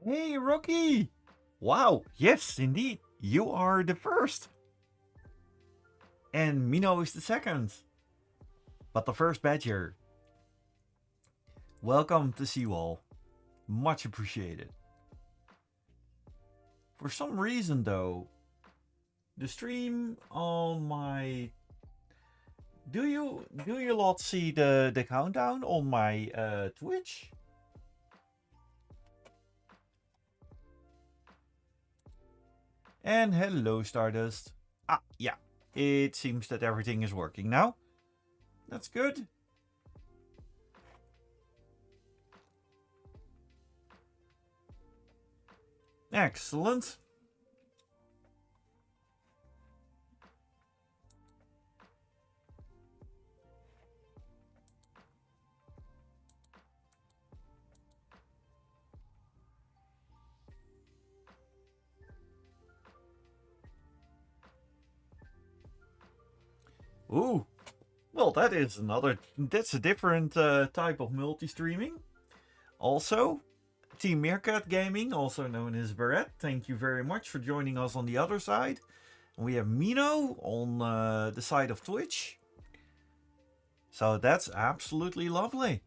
Hey, Rocky! Wow, yes, indeed, you are the first. And Mino is the second. But the first badger. Welcome to Seawall. Much appreciated. For some reason, though, the stream on my... Do you lot see the countdown on my Twitch? And hello, Stardust. Ah, yeah. It seems that everything is working now. That's good. Excellent. Ooh. Well, that's a different type of multi-streaming. Also, Team Meerkat Gaming, also known as Barrett, thank you very much for joining us on the other side. And we have Mino on the side of Twitch. So that's absolutely lovely.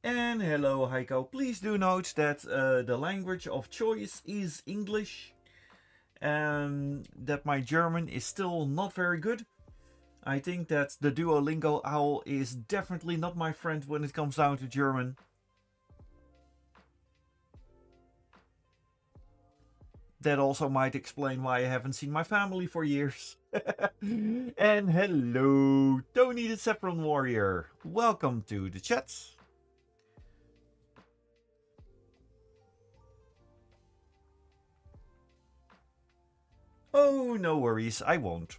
And hello, Heiko. Please do note that the language of choice is English. And that my German is still not very good. I think that the Duolingo owl is definitely not my friend when it comes down to German. That also might explain why I haven't seen my family for years. And hello, Tony the Saffron Warrior. Welcome to the chat. Oh, no worries, I won't.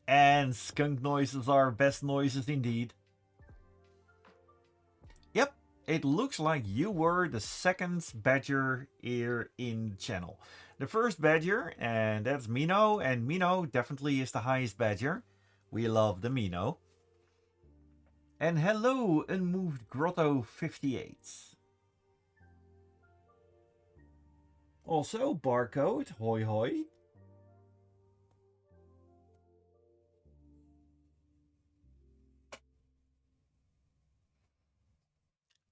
And skunk noises are best noises indeed. Yep, it looks like you were the second badger here in the channel. The first badger, and that's Mino, and Mino definitely is the highest badger. We love the Mino. And hello, Unmoved Grotto 58. Also, Barcode, hoi hoi.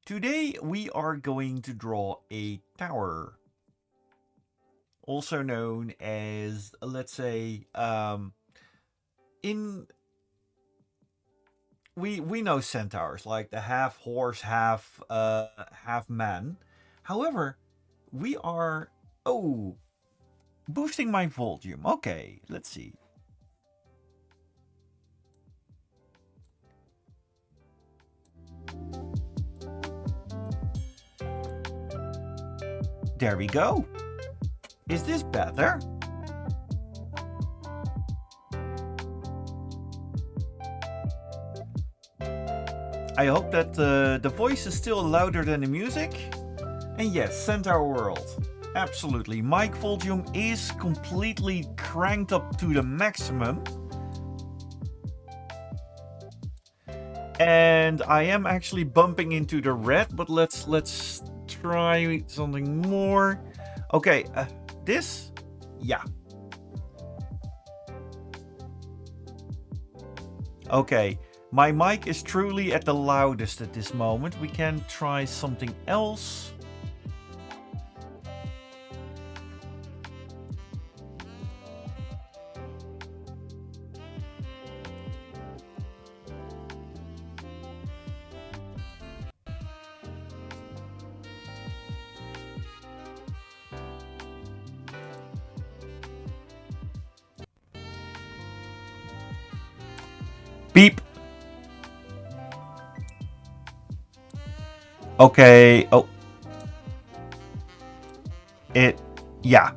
Today we are going to draw a tower. Also known as, let's say, we know centaurs, like the half horse, half man. However, we are boosting my volume. Okay, let's see. There we go. Is this better? I hope that the voice is still louder than the music. And yes, Centaur World. Absolutely. Mic volume is completely cranked up to the maximum. And I am actually bumping into the red, but let's try something more. Okay, this? Yeah. Okay, my mic is truly at the loudest at this moment. We can try something else. Beep. Okay. Oh. Yeah.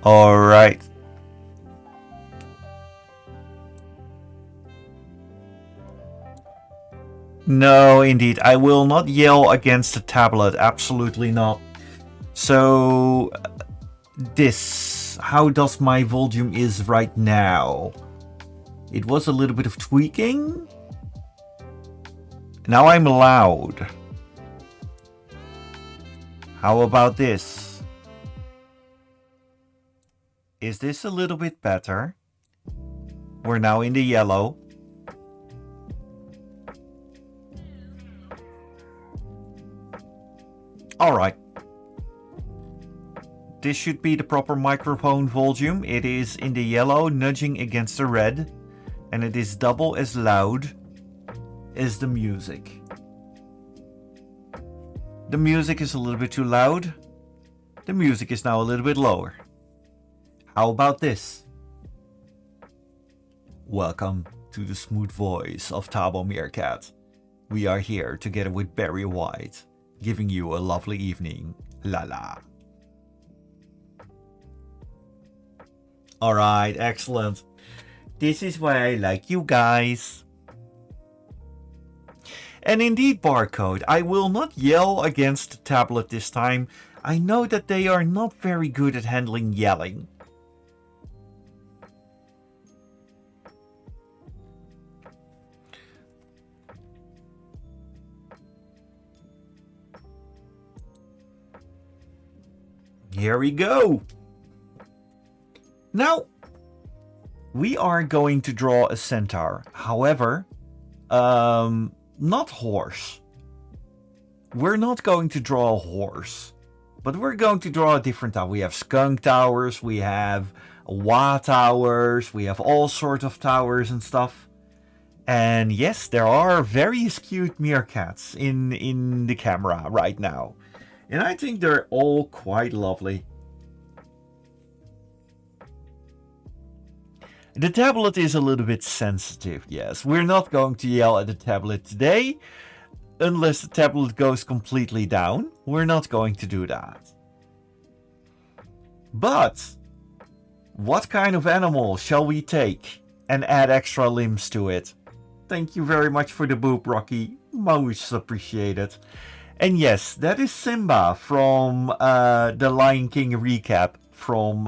Alright. No, indeed. I will not yell against the tablet. Absolutely not. So, this. How does my volume is right now? It was a little bit of tweaking. Now I'm loud. How about this? Is this a little bit better? We're now in the yellow. Alright. This should be the proper microphone volume. It is in the yellow, nudging against the red. And it is double as loud as the music. The music is a little bit too loud. The music is now a little bit lower. How about this? Welcome to the smooth voice of Tabo Meerkat. We are here together with Barry White, giving you a lovely evening. La la. Alright, excellent. This is why I like you guys. And indeed, Barcode, I will not yell against the tablet this time. I know that they are not very good at handling yelling. Here we go. Now, we are going to draw a centaur. However, not horse. We're not going to draw a horse. But we're going to draw a different tower. We have skunk towers, we have wah towers, we have all sorts of towers and stuff. And yes, there are various cute meerkats in the camera right now. And I think they're all quite lovely. The tablet is a little bit sensitive, yes. We're not going to yell at the tablet today. Unless the tablet goes completely down. We're not going to do that. But what kind of animal shall we take and add extra limbs to it? Thank you very much for the boop, Rocky. Most appreciated. And yes, that is Simba from the Lion King recap from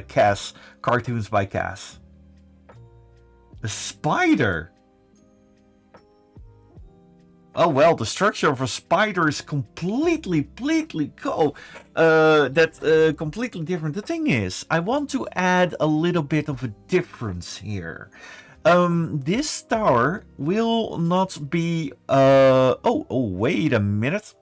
Cass, Cartoons by Cass. A spider? Oh well, the structure of a spider is completely completely different. The thing is, I want to add a little bit of a difference here. This tower will not be oh wait a minute.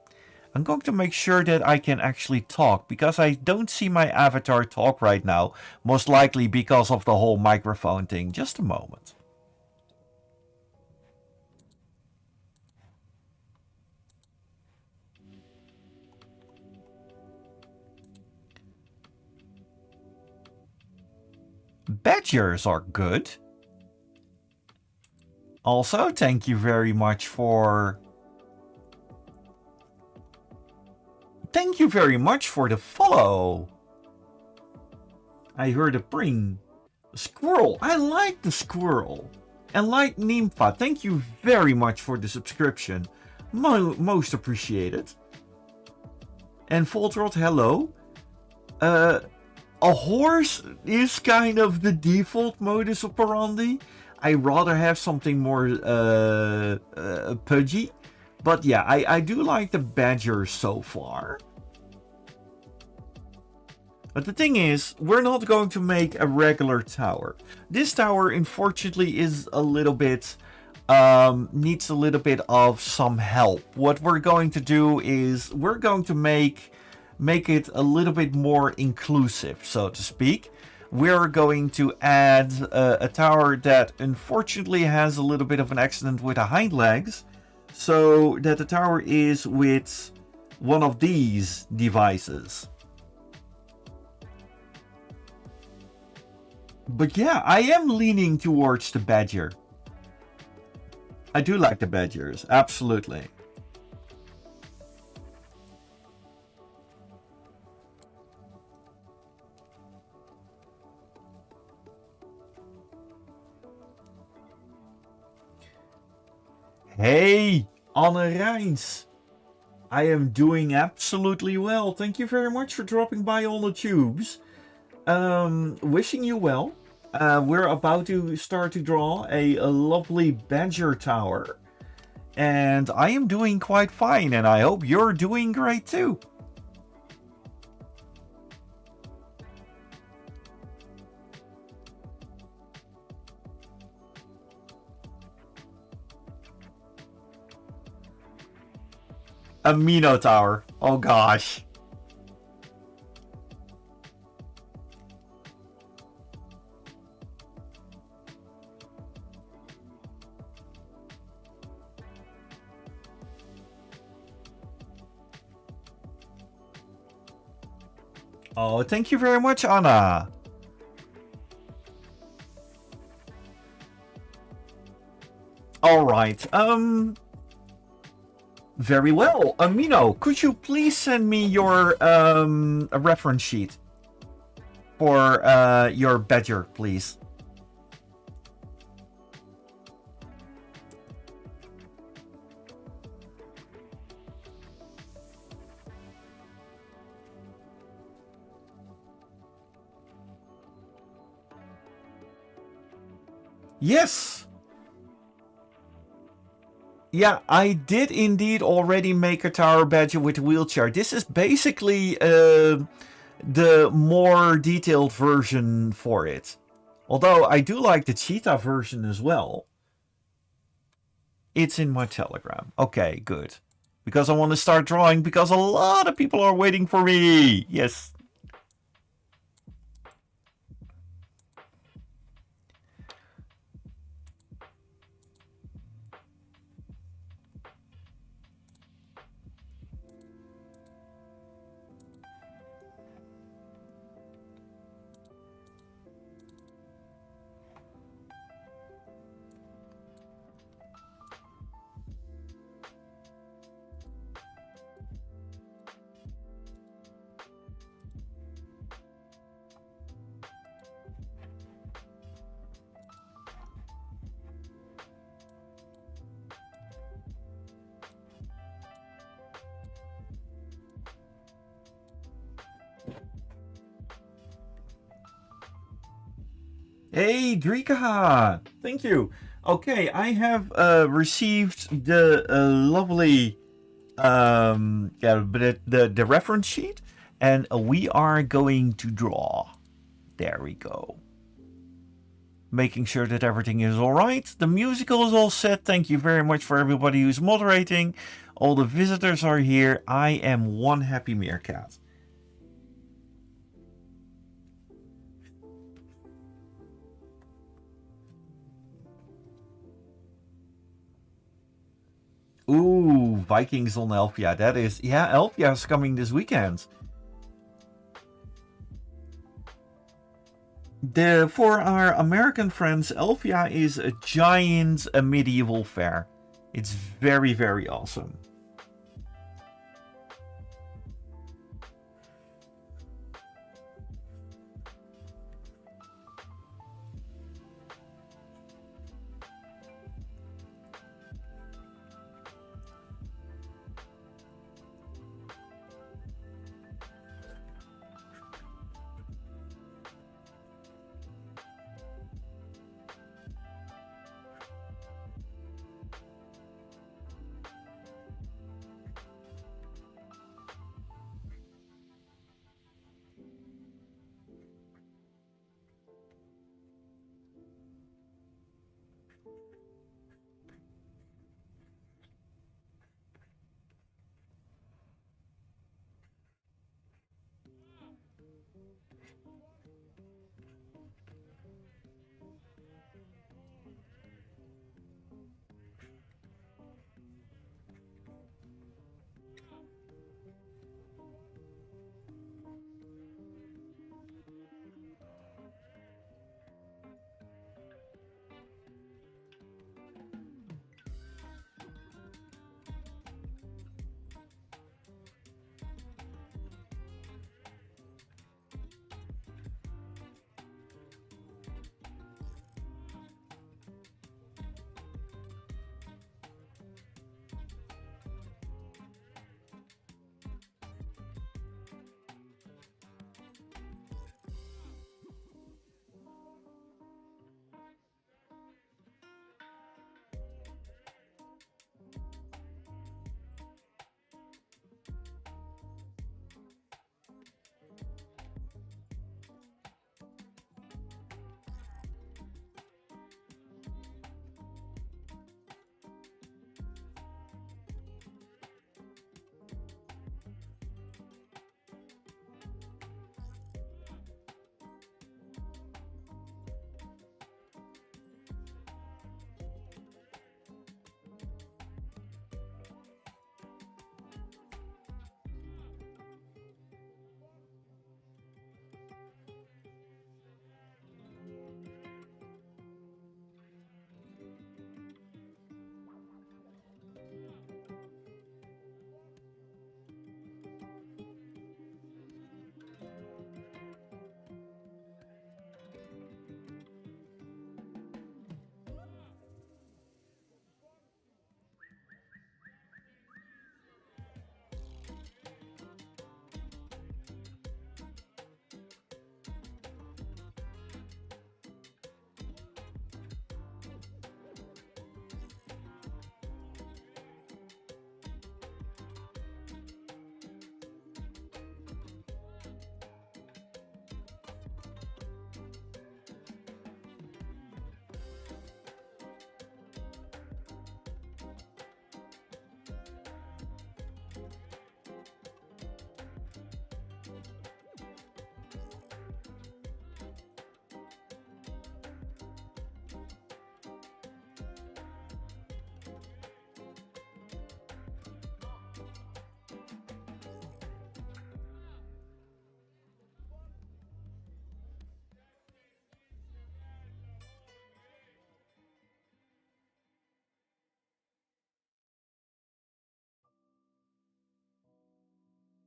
I'm going to make sure that I can actually talk, because I don't see my avatar talk right now, most likely because of the whole microphone thing. Just a moment. Badgers are good. Also, thank you very much for... Thank you very much for the follow. I heard a pring. A squirrel. I like the squirrel. And like Nympha, thank you very much for the subscription. Most appreciated. And Voltrot, hello. A horse is kind of the default modus operandi. I rather have something more pudgy. But yeah, I do like the badger so far. But the thing is, we're not going to make a regular tower. This tower, unfortunately, is a little bit... needs a little bit of some help. What we're going to do is, we're going to make it a little bit more inclusive, so to speak. We're going to add a tower that unfortunately has a little bit of an accident with the hind legs. So that the tower is with one of these devices. But yeah, I am leaning towards the badger. I do like the badgers, absolutely. Hey, Anne Rijns. I am doing absolutely well. Thank you very much for dropping by on the tubes. Wishing you well. We're about to start to draw a lovely badger tower. And I am doing quite fine, and I hope you're doing great too. A Minotaur. Oh gosh. Oh, thank you very much, Anna. All right. Very well. Amino, could you please send me your a reference sheet for your badger, please? Yes. Yeah, I did indeed already make a tower badger with a wheelchair. This is basically the more detailed version for it. Although I do like the cheetah version as well. It's in my Telegram. Okay, good. Because I want to start drawing because a lot of people are waiting for me. Yes. Hey, Drika! Thank you. Okay, I have received the lovely the reference sheet, and we are going to draw. There we go. Making sure that everything is all right. The musical is all set. Thank you very much for everybody who's moderating. All the visitors are here. I am one happy meerkat. Ooh, Vikings on Elfia. That is, yeah, Elfia is coming this weekend. For our American friends, Elfia is a giant medieval fair. It's very, very awesome.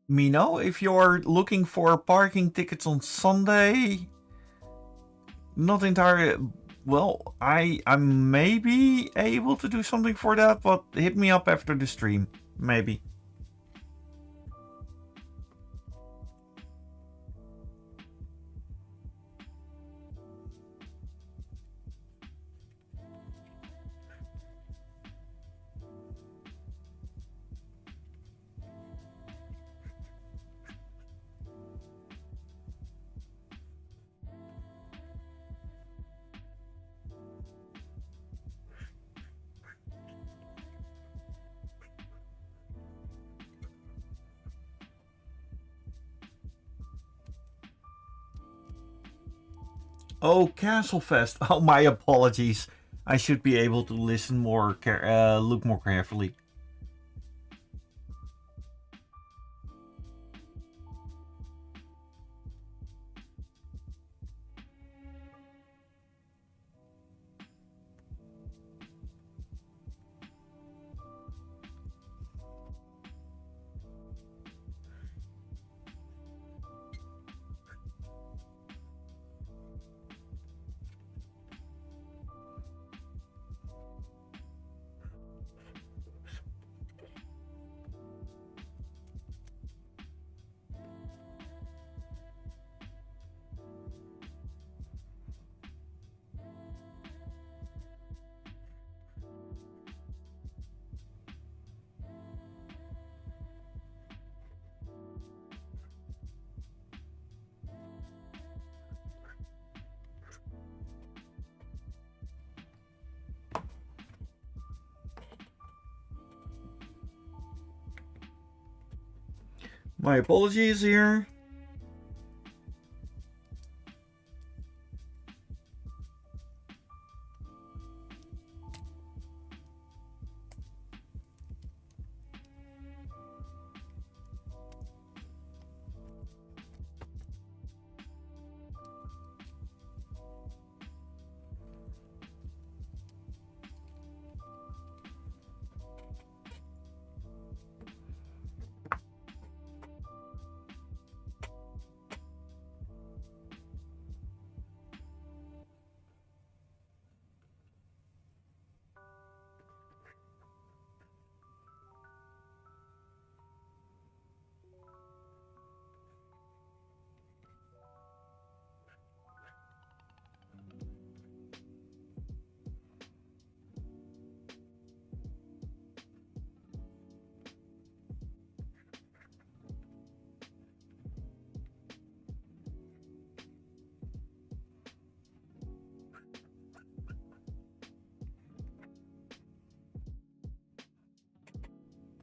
me know if you're looking for parking tickets on Sunday. Not entirely. Well, I may be able to do something for that, but hit me up after the stream, maybe. Oh, Castlefest. Oh, my apologies. I should be able to listen more, look more carefully. My apologies here.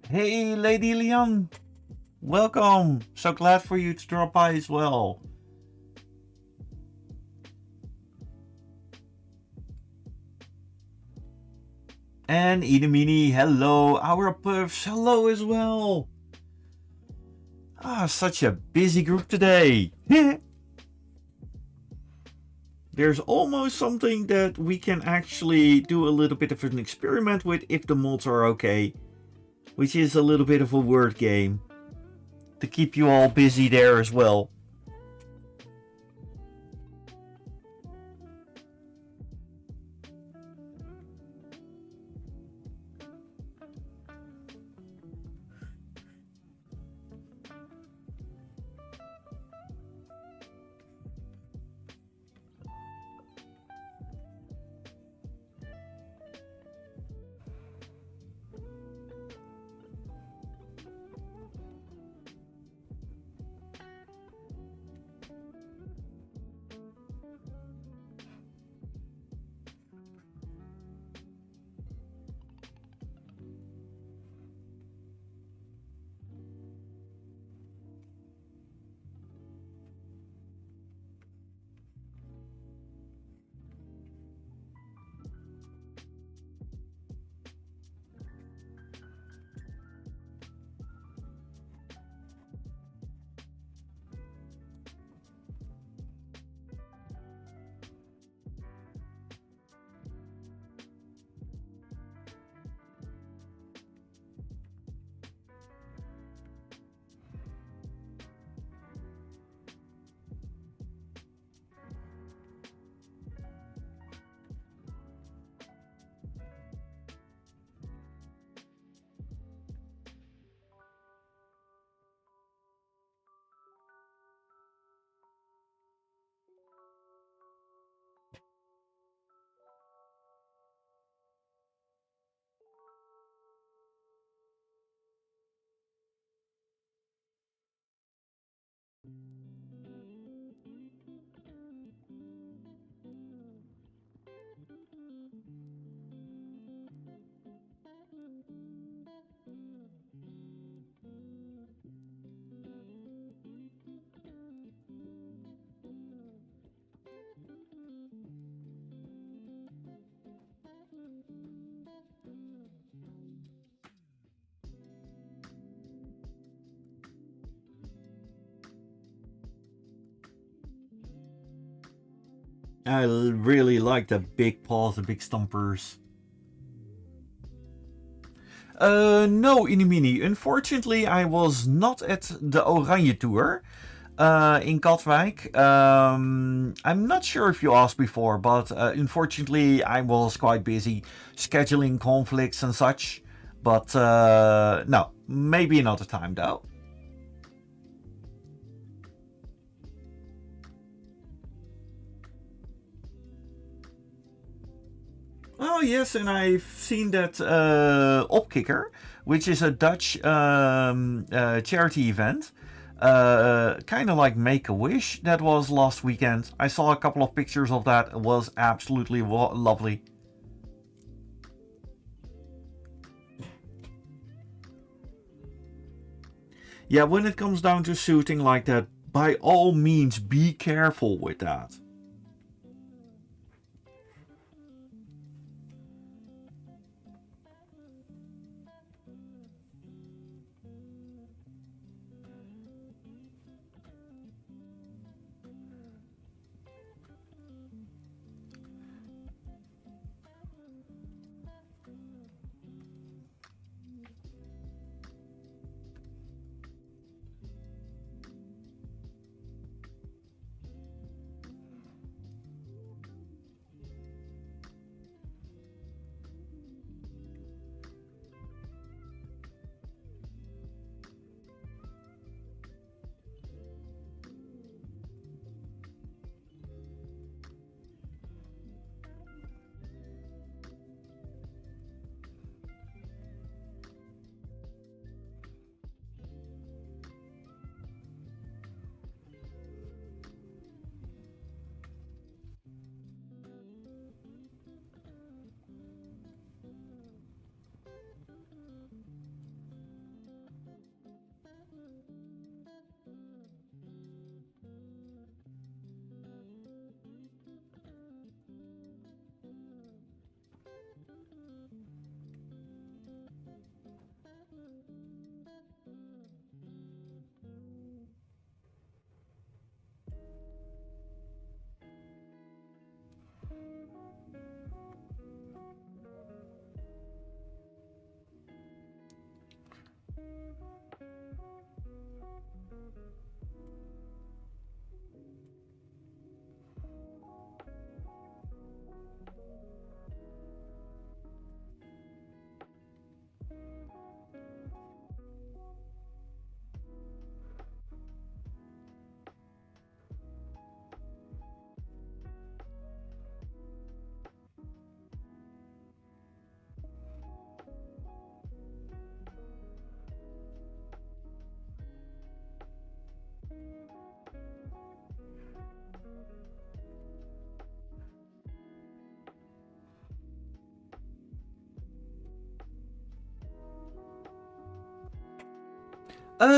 Hey, Lady Leon. Welcome. So glad for you to drop by as well. And Idamini, hello. Our Puffs, hello as well. Ah, such a busy group today. There's almost something that we can actually do a little bit of an experiment with if the mods are okay. Which is a little bit of a word game. To keep you all busy there as well. I really like the big paws, the big stompers. No, Inimini. Unfortunately, I was not at the Oranje Tour in Katwijk. I'm not sure if you asked before, but unfortunately, I was quite busy scheduling conflicts and such. But no, maybe another time though. Oh yes, and I've seen that Opkikker, which is a Dutch charity event, kind of like Make a Wish. That was last weekend. I saw a couple of pictures of that. It was absolutely lovely. Yeah, when it comes down to shooting like that, by all means, be careful with that.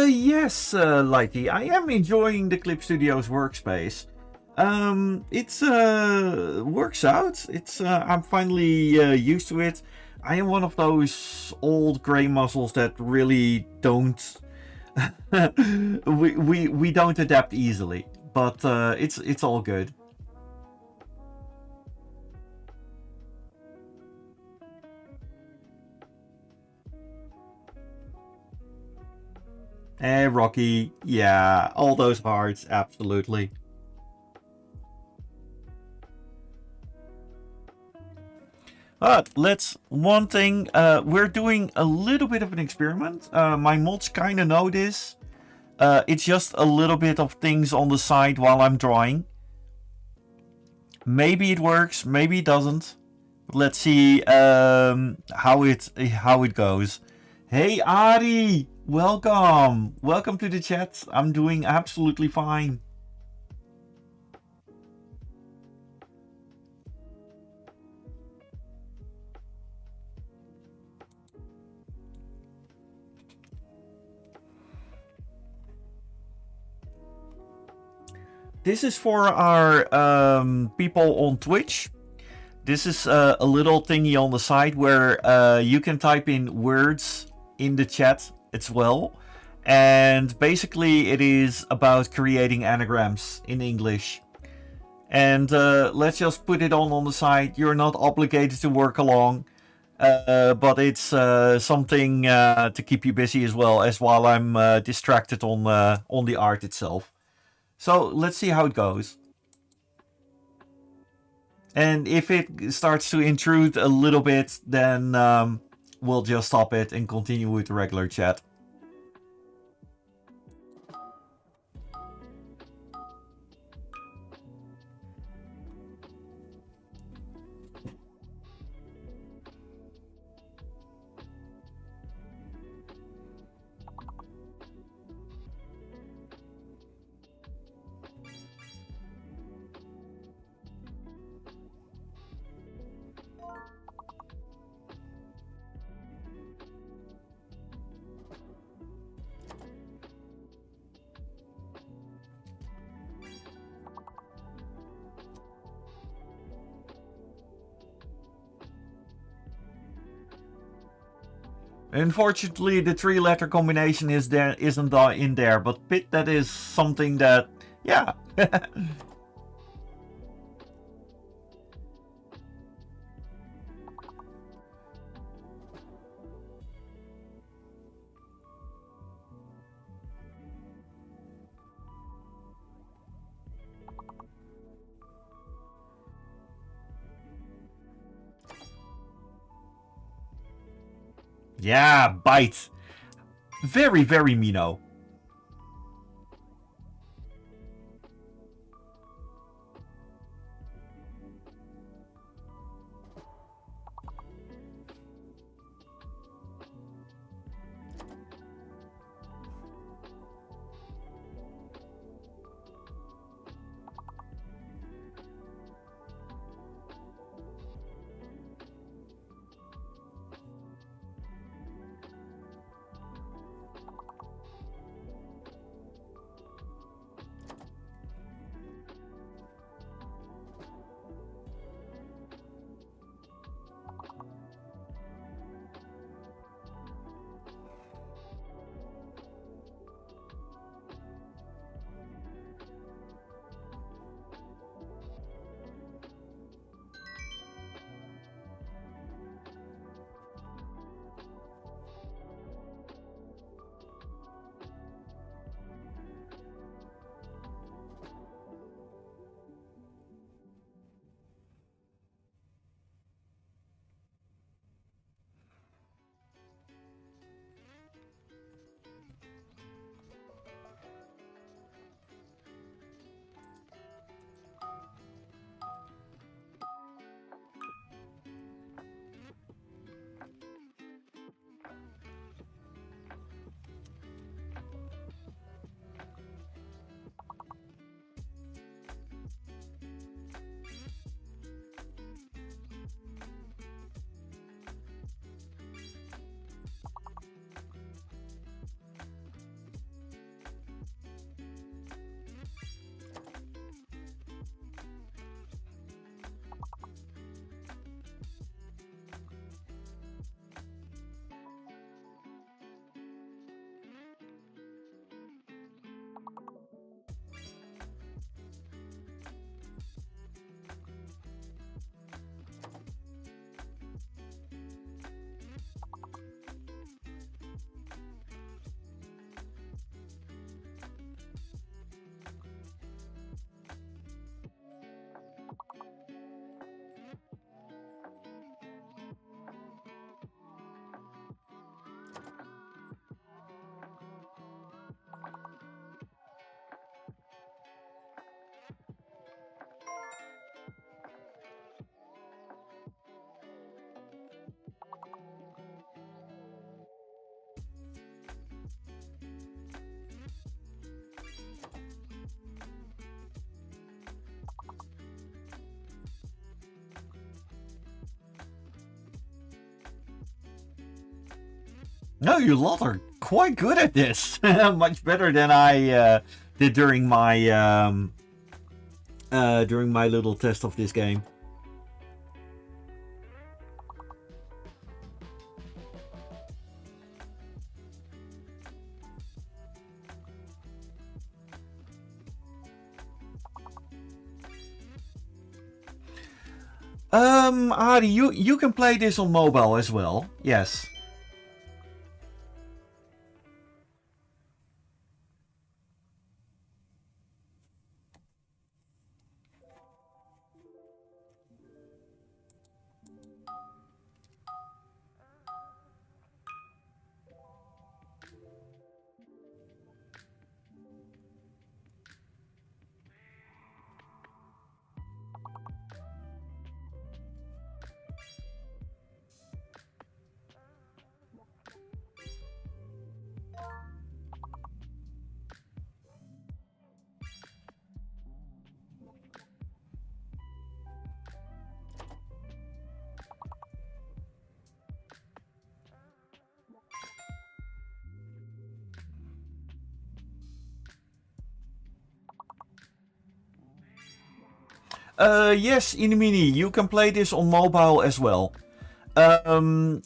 Yes, Lighty. I am enjoying the Clip Studios workspace. It's works out. I'm finally used to it. I am one of those old gray muscles that really don't we don't adapt easily. But it's all good. Rocky, yeah, all those hearts, absolutely. But let's one thing. We're doing a little bit of an experiment. My mods kind of know this. It's just a little bit of things on the side while I'm drawing. Maybe it works, maybe it doesn't. Let's see how it goes. Hey Ari, welcome to the chat. I'm doing absolutely fine. This is for our people on Twitch. This is a little thingy on the side where you can type in words in the chat as well. And basically, it is about creating anagrams in English. And let's just put it on the side. You're not obligated to work along. But it's something to keep you busy as well as while I'm distracted on the art itself. So let's see how it goes. And if it starts to intrude a little bit, then we'll just stop it and continue with the regular chat. Unfortunately, the 3-letter combination isn't in there, but Pit, that is something that, yeah. Yeah, bite. Very, very Mino. No, you lot are quite good at this. Much better than I did during my little test of this game. Adi, you can play this on mobile as well. Yes. Yes, Inimini, you can play this on mobile as well. The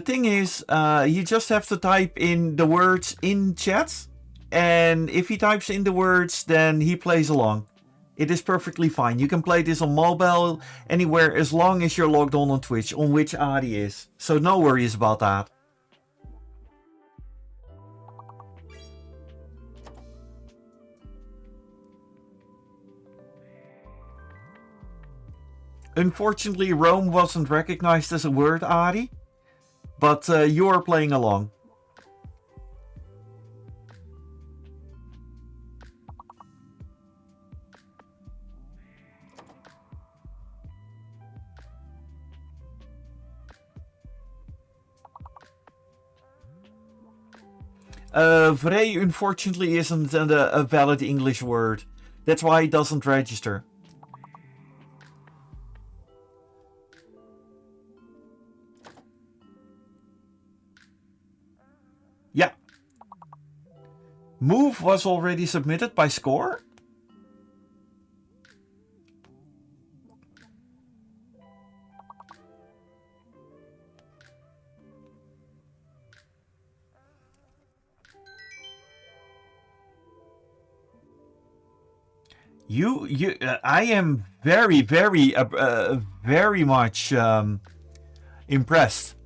thing is, you just have to type in the words in chat, and if he types in the words, then he plays along. It is perfectly fine. You can play this on mobile anywhere as long as you're logged on Twitch, on which Adi is. So no worries about that. Unfortunately, Rome wasn't recognized as a word, Adi, but you are playing along. Vrij, unfortunately, isn't a valid English word. That's why it doesn't register. Yeah. Move was already submitted by Score. I am very, very much impressed.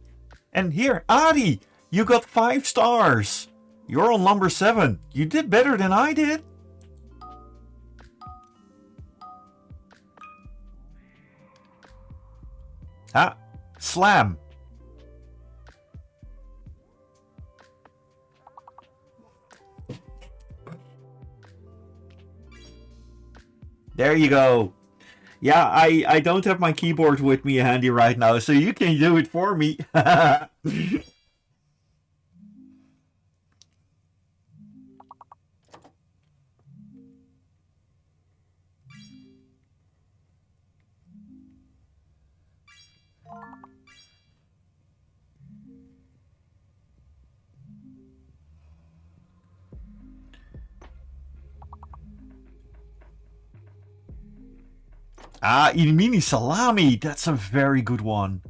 And here, Adi, you got 5 stars. You're on number 7. You did better than I did. Ah, slam. There you go. Yeah, I don't have my keyboard with me handy right now, so you can do it for me. Ah, Ilmini Salami. That's a very good one.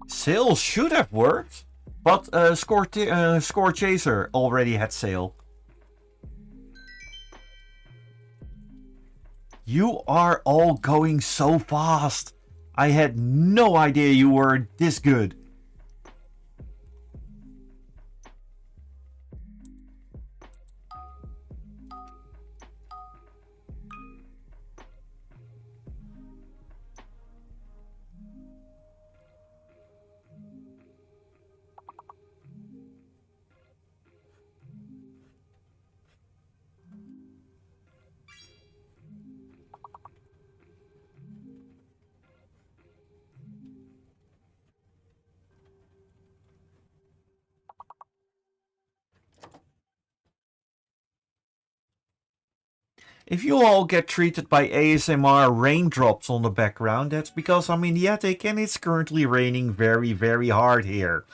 Sail should have worked, but Score Chaser already had Sail. You are all going so fast. I had no idea you were this good. If you all get treated by ASMR raindrops on the background, that's because I'm in the attic and it's currently raining very, very hard here.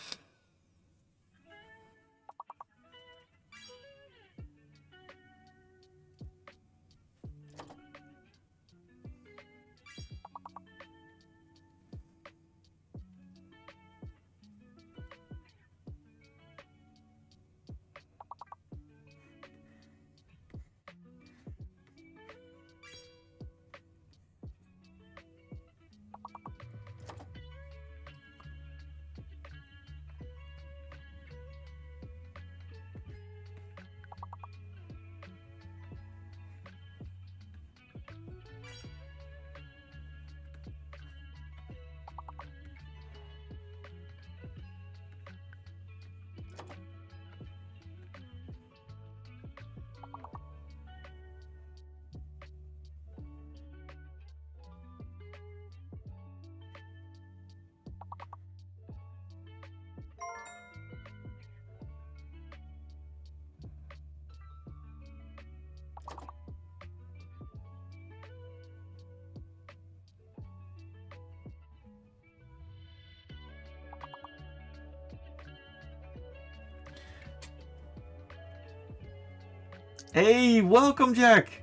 Hey, welcome, Jack!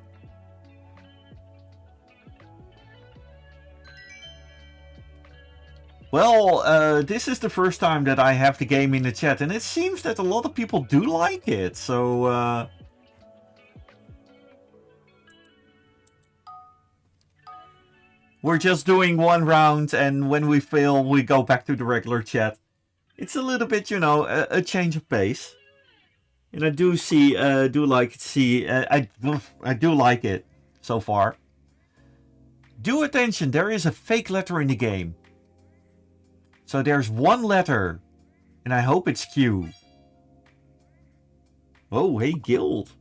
Well, this is the first time that I have the game in the chat, and it seems that a lot of people do like it, so... We're just doing one round, and when we fail, we go back to the regular chat. It's a little bit, you know, a change of pace. And I do like it so far. Do attention, there is a fake letter in the game. So there's one letter, and I hope it's Q. Oh, hey, Guild.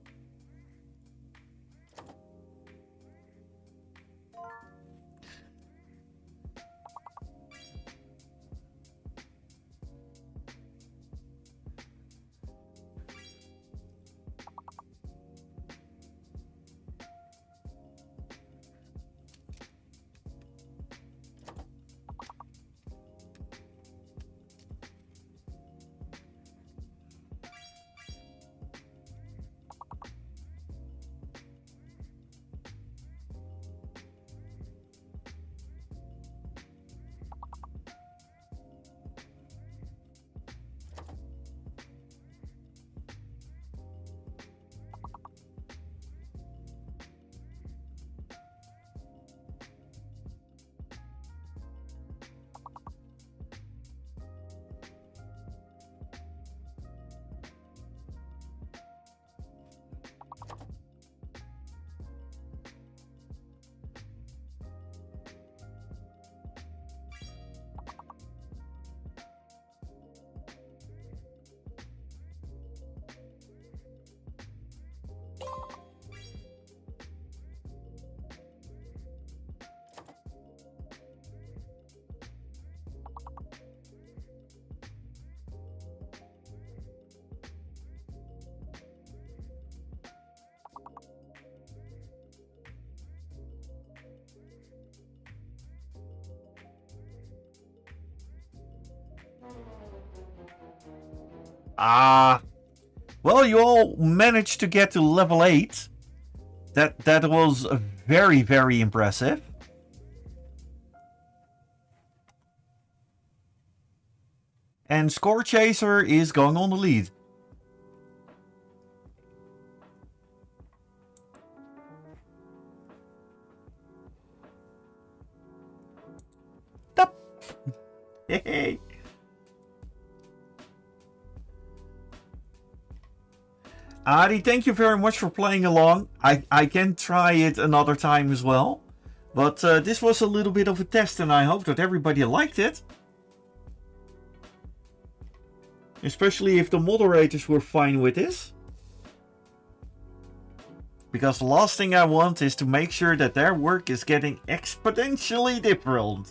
Well, you all managed to get to level 8. That was very, very impressive. And Score Chaser is going on the lead. Hey. Ari, thank you very much for playing along. I can try it another time as well. But this was a little bit of a test, and I hope that everybody liked it. Especially if the moderators were fine with this. Because the last thing I want is to make sure that their work is getting exponentially different.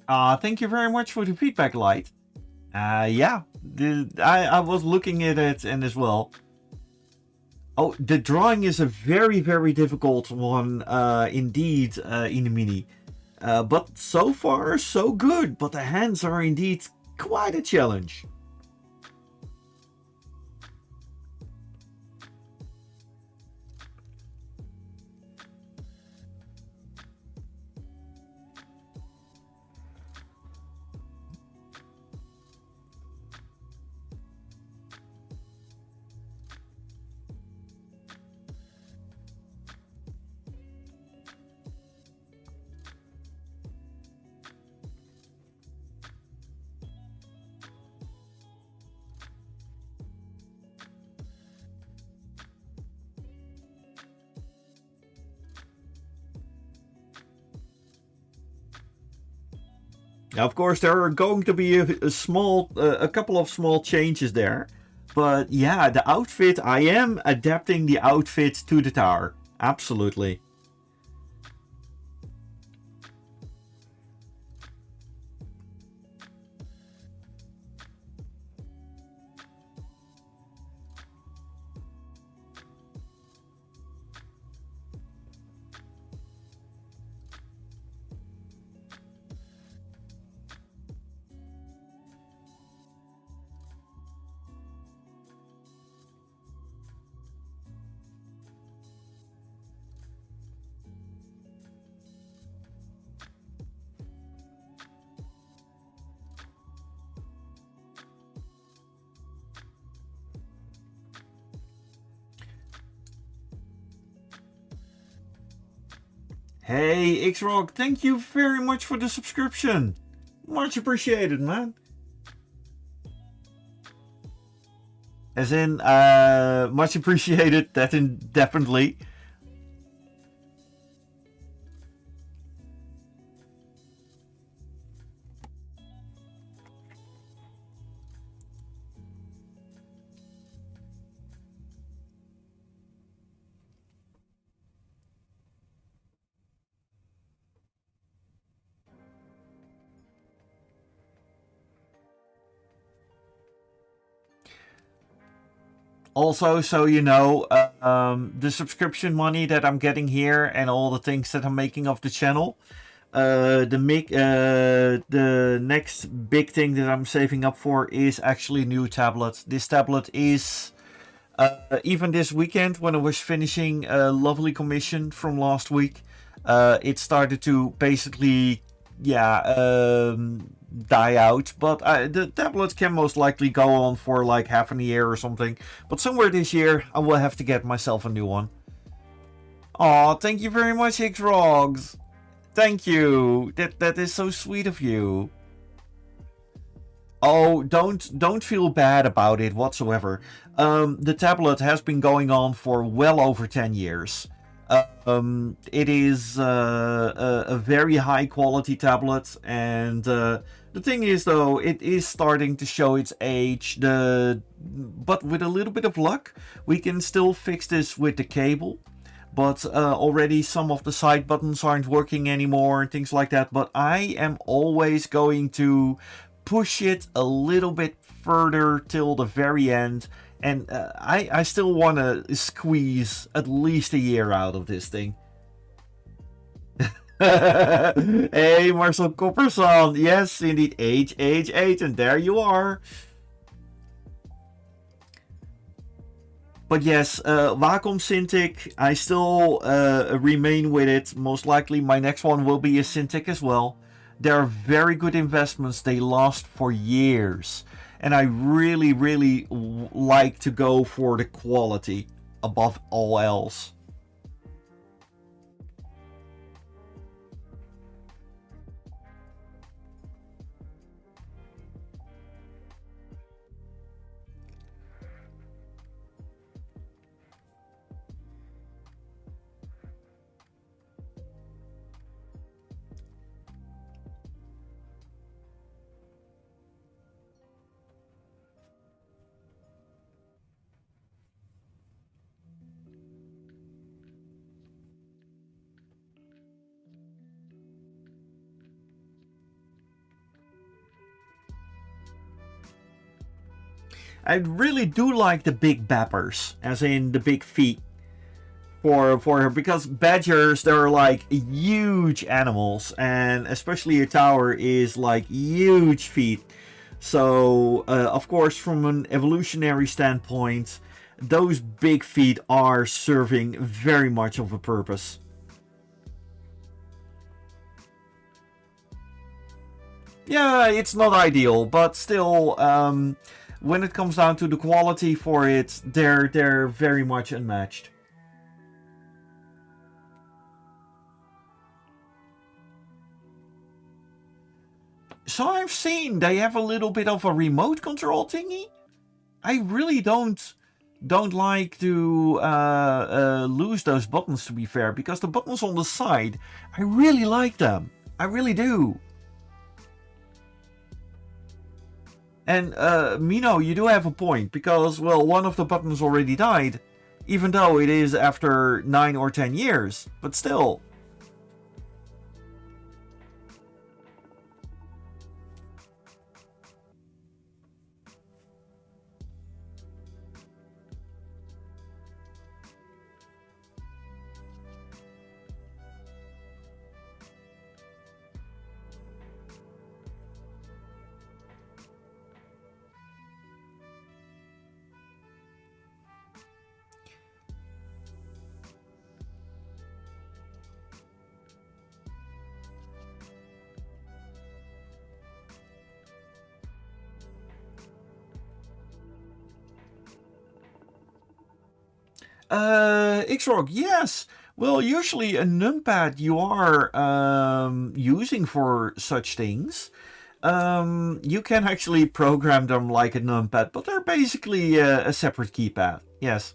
Thank you very much for the feedback, Light. Yeah, I was looking at it and as well. Oh, the drawing is a very, very difficult one, indeed, in the mini. But so far, so good. But the hands are indeed quite a challenge. Now, of course, there are going to be a couple of small changes there. But yeah, the outfit, I am adapting the outfit to the tower. Absolutely. Hey, Xrog, thank you very much for the subscription. Much appreciated, man. As in, much appreciated, that indefinitely. Also, so you know, the subscription money that I'm getting here and all the things that I'm making of the channel, the next big thing that I'm saving up for is actually a new tablet. This tablet is even this weekend when I was finishing a lovely commission from last week, it started to basically, yeah, die out. But the tablet can most likely go on for like half a year or something. But somewhere this year, I will have to get myself a new one. Aw, thank you very much, Xrogs. Thank you. That is so sweet of you. Oh, don't feel bad about it whatsoever. The tablet has been going on for well over 10 years. It is a very high quality tablet, and the thing is, though, it is starting to show its age. But with a little bit of luck, we can still fix this with the cable. But already some of the side buttons aren't working anymore and things like that. But I am always going to push it a little bit further till the very end. And I still want to squeeze at least a year out of this thing. Hey, Marcel Copperson. Yes, indeed. Age, and there you are. But yes, Wacom Cintiq, I still remain with it. Most likely my next one will be a Cintiq as well. They're very good investments. They last for years. And I really, really like to go for the quality above all else. I really do like the big bappers, as in the big feet for her, because badgers, they're like huge animals, and especially a tower is like huge feet. So of course, from an evolutionary standpoint, those big feet are serving very much of a purpose. Yeah, it's not ideal, but still, when it comes down to the quality for it, they're very much unmatched. So I've seen they have a little bit of a remote control thingy. I really don't like to lose those buttons, to be fair, because the buttons on the side, I really like them. I really do. And Mino, you do have a point, because, well, one of the buttons already died, even though it is after 9 or 10 years, but still. Xrog, yes. Well, usually a numpad you are using for such things. You can actually program them like a numpad, but they're basically a separate keypad. Yes.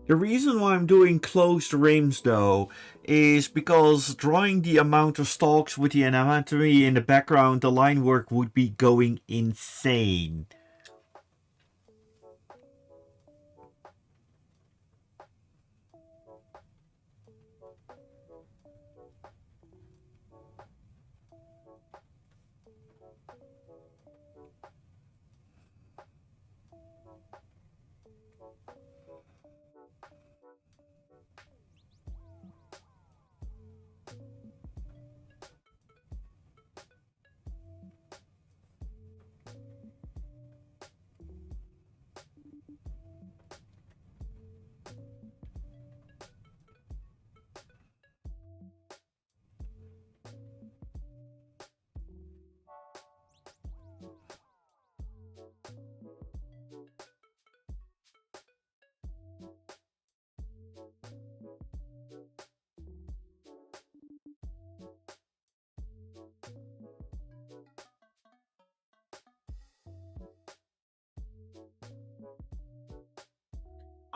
The reason why I'm doing closed rims though is because drawing the amount of stalks with the anatomy in the background, the line work would be going insane.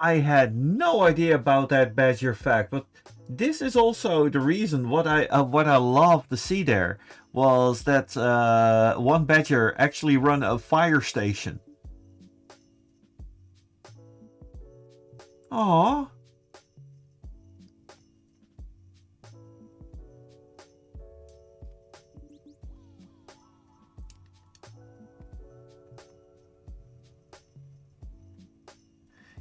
I had no idea about that badger fact, but this is also the reason what I love to see there was that one badger actually run a fire station. Aww.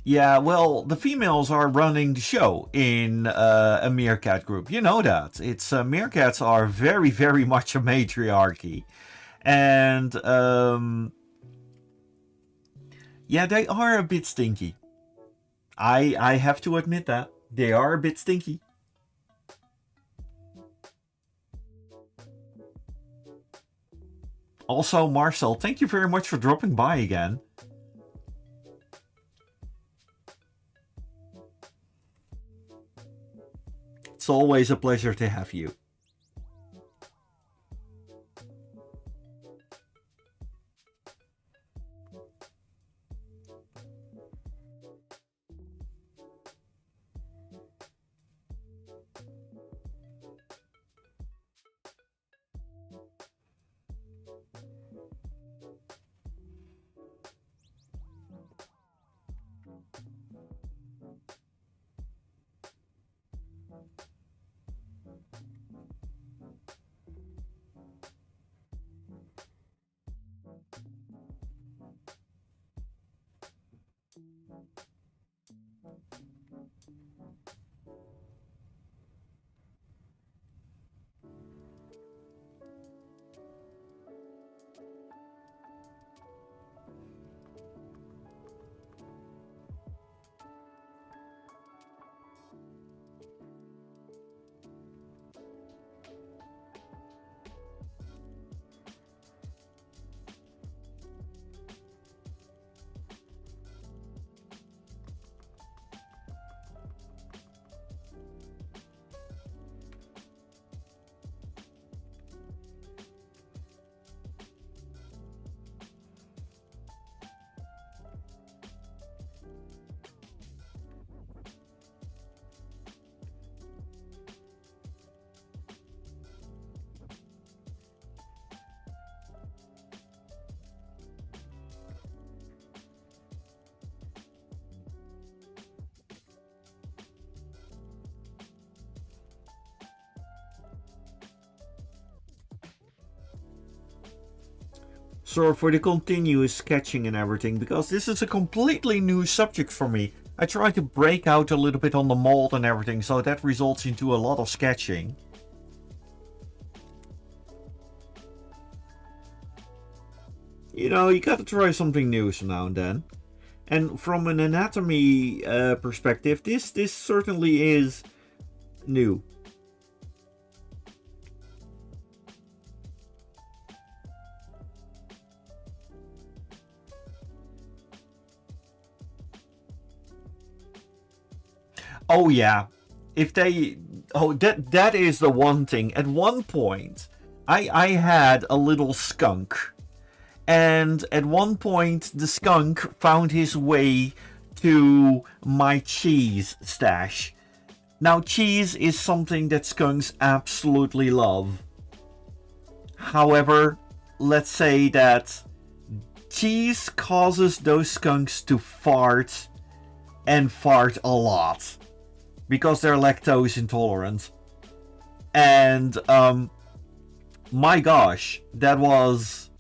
Yeah, well, the females are running the show in a meerkat group. You know that. It's meerkats are very, very much a matriarchy, and yeah, they are a bit stinky. I have to admit that they are a bit stinky. Also, Marcel, thank you very much for dropping by again. It's always a pleasure to have you. Sorry for the continuous sketching and everything, because this is a completely new subject for me. I try to break out a little bit on the mold and everything, so that results into a lot of sketching. You know, you gotta try something new now and then. And from an anatomy perspective, this certainly is new. Oh yeah, if they, oh that is the one thing. At one point, I had a little skunk, and at one point the skunk found his way to my cheese stash. Now, cheese is something that skunks absolutely love. However, let's say that cheese causes those skunks to fart and fart a lot because they're lactose intolerant. And my gosh, that was,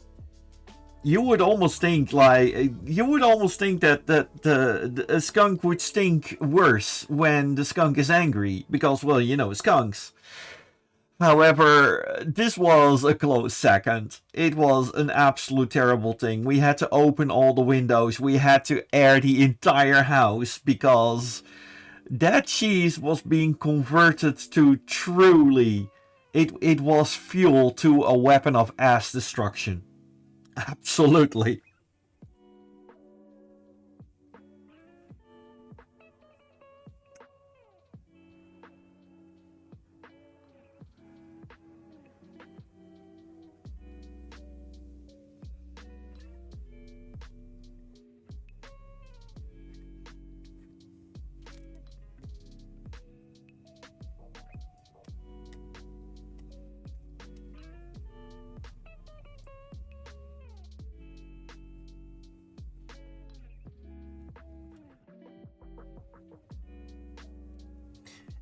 you would almost think that a skunk would stink worse when the skunk is angry because, well, you know, skunks. However, this was a close second. It was an absolute terrible thing. We had to open all the windows. We had to air the entire house because that cheese was being converted to truly, it was fuel to a weapon of ass destruction. Absolutely.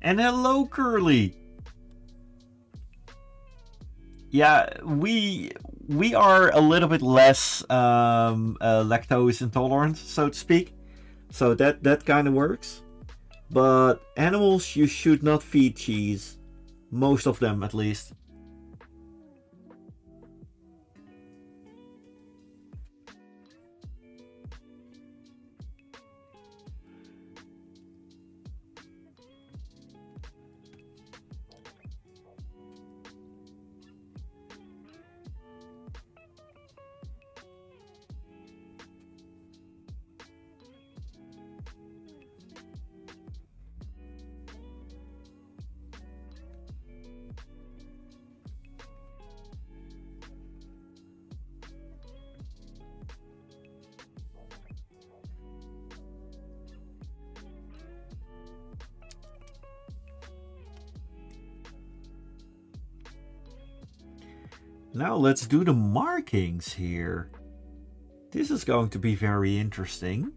And hello, Curly. Yeah, we are a little bit less lactose intolerant, so to speak. So that kind of works. But animals, you should not feed cheese. Most of them, at least. Now let's do the markings here. This is going to be very interesting.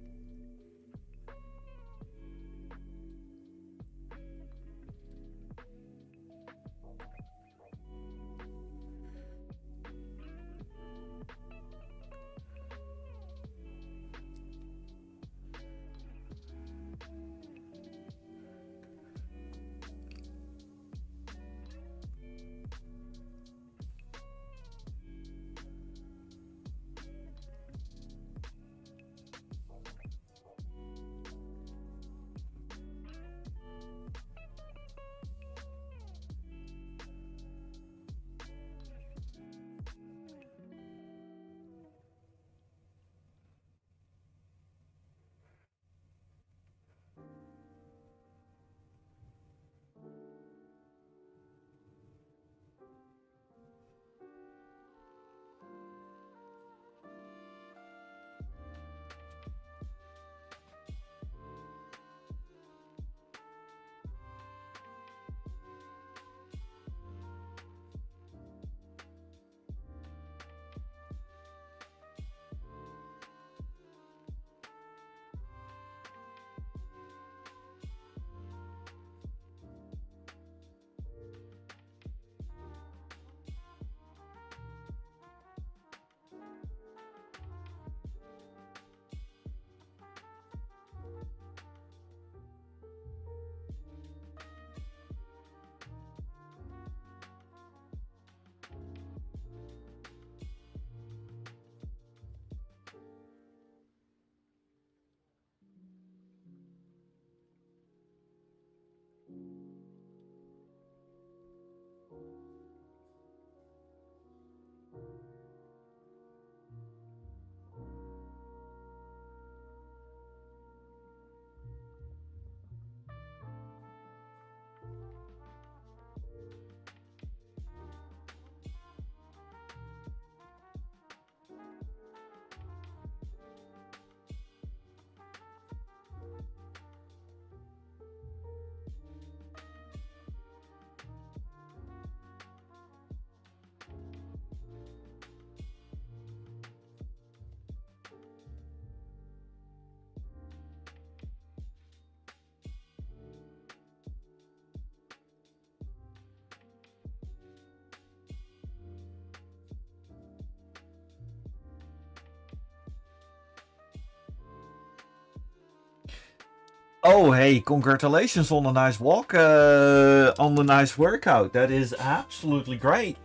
Oh, hey, congratulations on a nice walk, on the nice workout. That is absolutely great.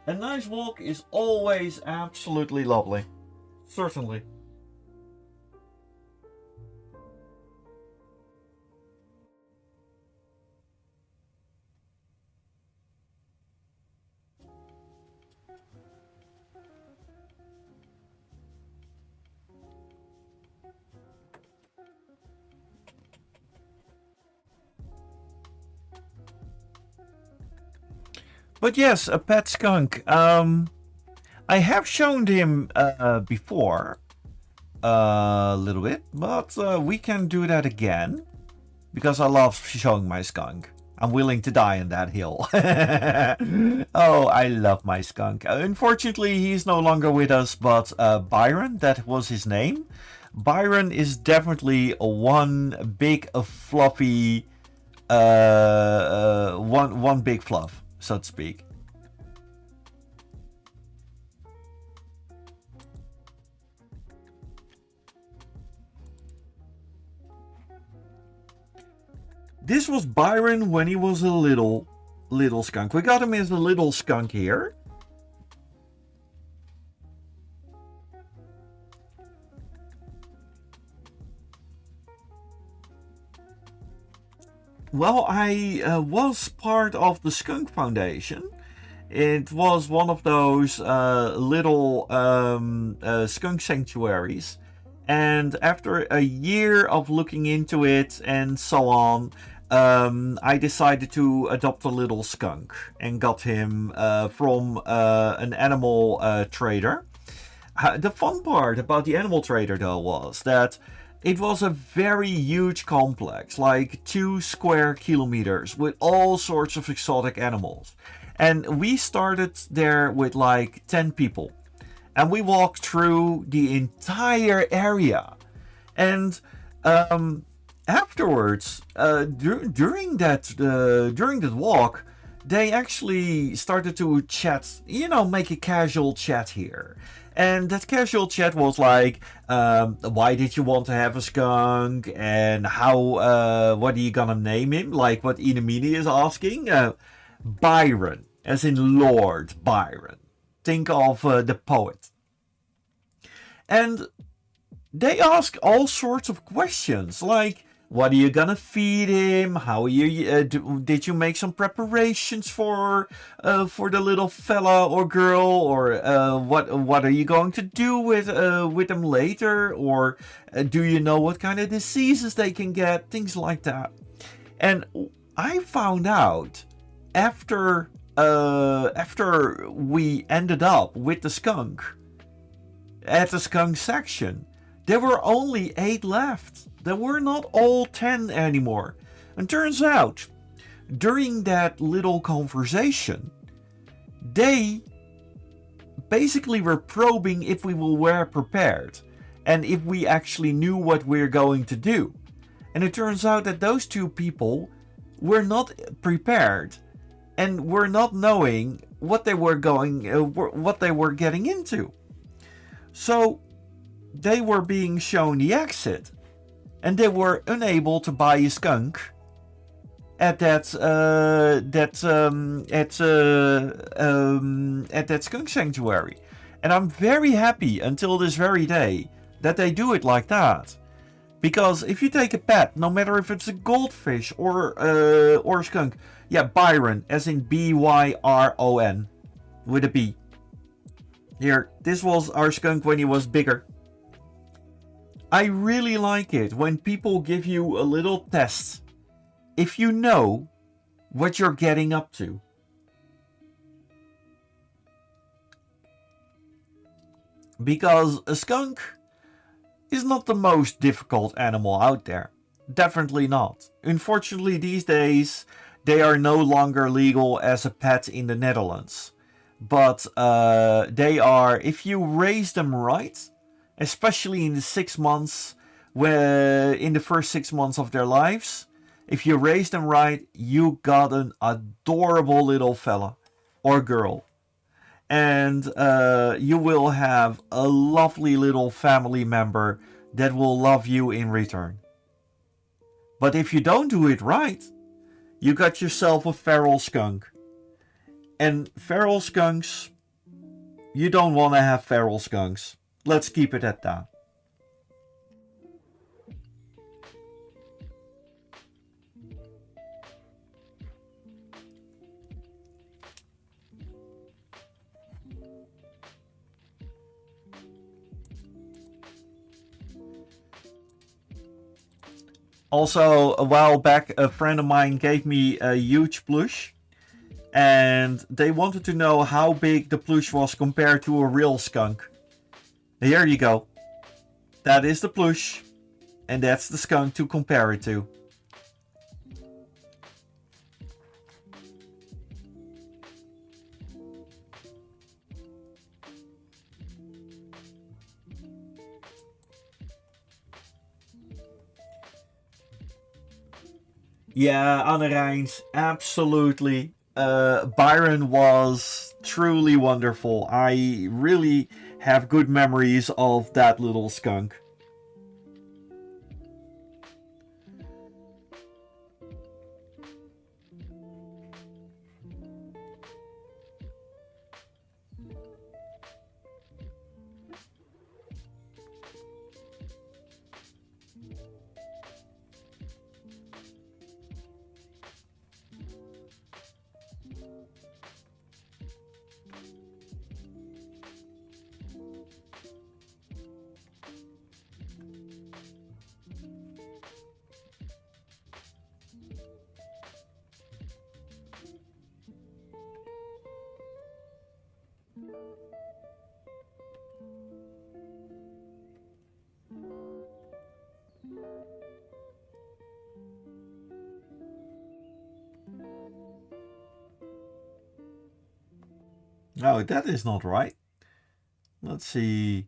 A nice walk is always absolutely lovely. Certainly. But yes, a pet skunk. I have shown him before a little bit, but we can do that again because I love showing my skunk. I'm willing to die on that hill. Oh, I love my skunk. Unfortunately, he's no longer with us, but Byron, that was his name. Byron is definitely one big fluffy one big fluff, so to speak. This was Byron when he was a little skunk. We got him as a little skunk here. Well, I was part of the Skunk Foundation. It was one of those little skunk sanctuaries. And after a year of looking into it and so on, I decided to adopt a little skunk and got him from an animal trader. The fun part about the animal trader, though, was that it was a very huge complex, like 2 square kilometers, with all sorts of exotic animals. And we started there with like 10 people. And we walked through the entire area. And afterwards, during that walk, they actually started to chat, make a casual chat here. And that casual chat was like, why did you want to have a skunk? And how, what are you gonna name him? Like what Inamini is asking. Byron, as in Lord Byron. Think of the poet. And they ask all sorts of questions, like, what are you gonna feed him? How are you? Did you make some preparations for the little fella or girl? Or what are you going to do with them later? Or do you know what kind of diseases they can get? Things like that. And I found out after we ended up with the skunk at the skunk section, there were only 8 left. There were not all 10 anymore. And turns out, during that little conversation, they basically were probing if we were prepared and if we actually knew what we're going to do. And it turns out that those 2 people were not prepared and were not knowing what they were getting into. So they were being shown the exit, and they were unable to buy a skunk at that skunk sanctuary. And I'm very happy until this very day that they do it like that. Because if you take a pet, no matter if it's a goldfish or a skunk, yeah, Byron, as in Byron, with a B. Here, this was our skunk when he was bigger. I really like it when people give you a little test if you know what you're getting up to. Because a skunk is not the most difficult animal out there. Definitely not. Unfortunately, these days, they are no longer legal as a pet in the Netherlands. But they are, if you raise them right, especially in the 6 months, in the first 6 months of their lives, if you raise them right, you got an adorable little fella or girl. And you will have a lovely little family member that will love you in return. But if you don't do it right, you got yourself a feral skunk. And feral skunks, you don't want to have feral skunks. Let's keep it at that. Also, a while back, a friend of mine gave me a huge plush. And they wanted to know how big the plush was compared to a real skunk. Here you go. That is the plush. And that's the skunk to compare it to. Yeah, Anne Rijns, absolutely. Byron was truly wonderful. I really have good memories of that little skunk. Oh, that is not right. Let's see.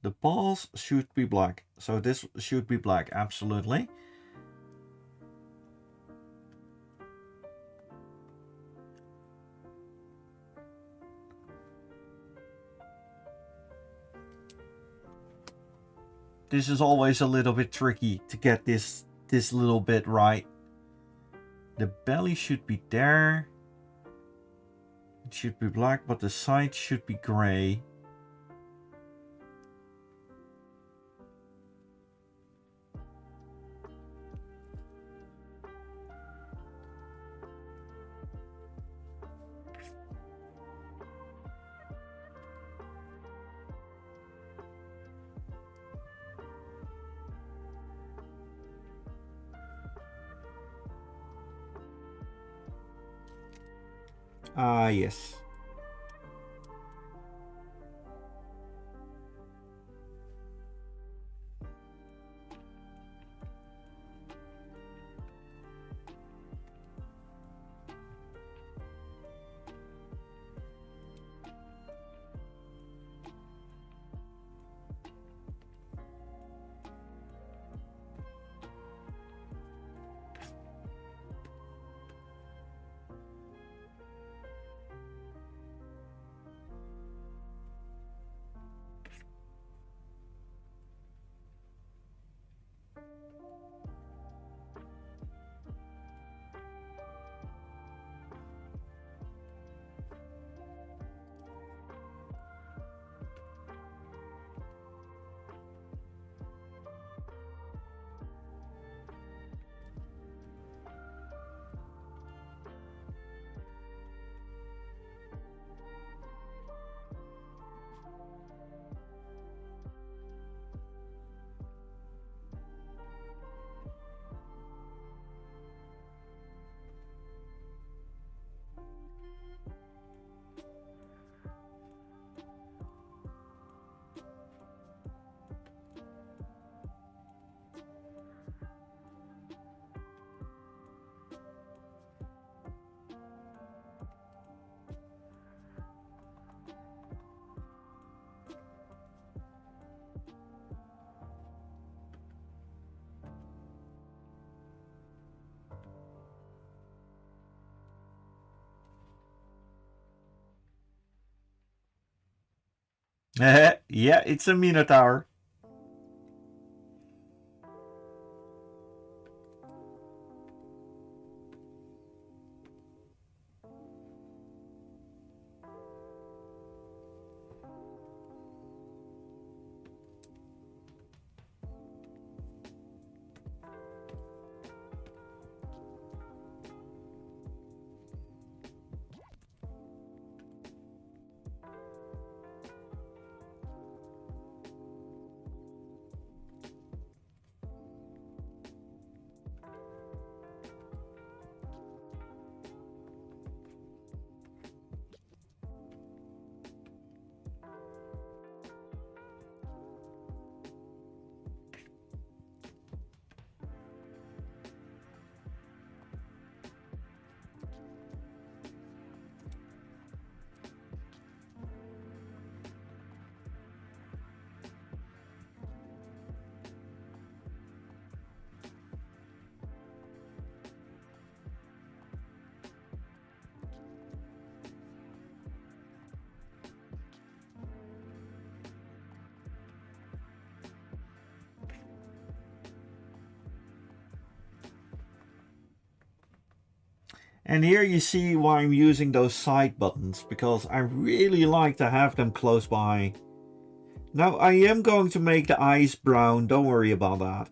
The balls should be black. So this should be black, absolutely. This is always a little bit tricky to get this little bit right. The belly should be there. It should be black, but the sides should be gray. Ah, yes. Yeah, it's a Minotaur. And here you see why I'm using those side buttons, because I really like to have them close by. Now I am going to make the eyes brown, don't worry about that.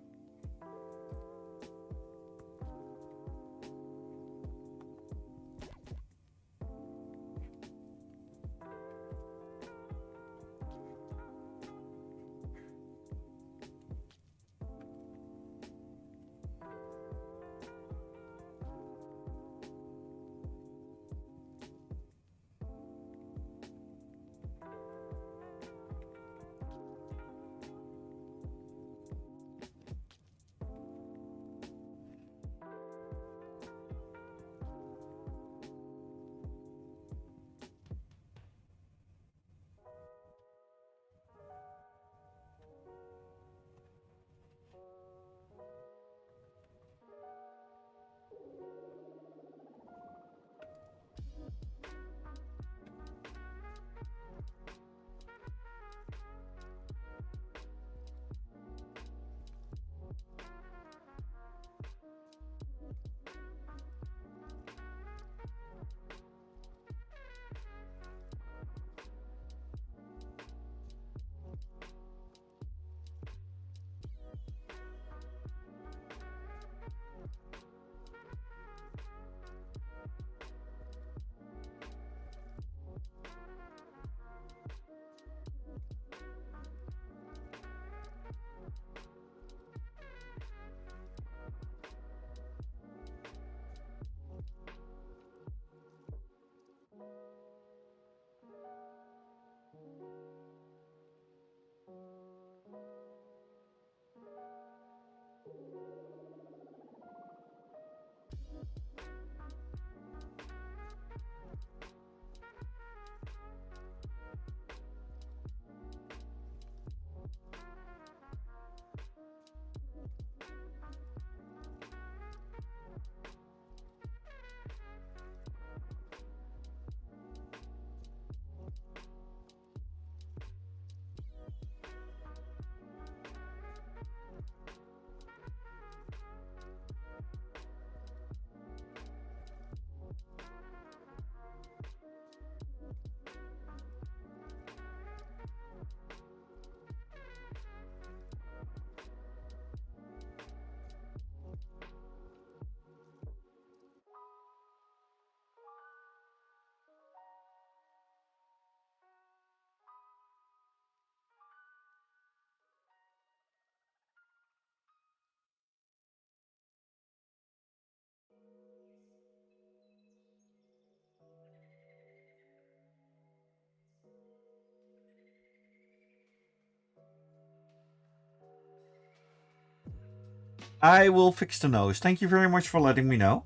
I will fix the nose. Thank you very much for letting me know.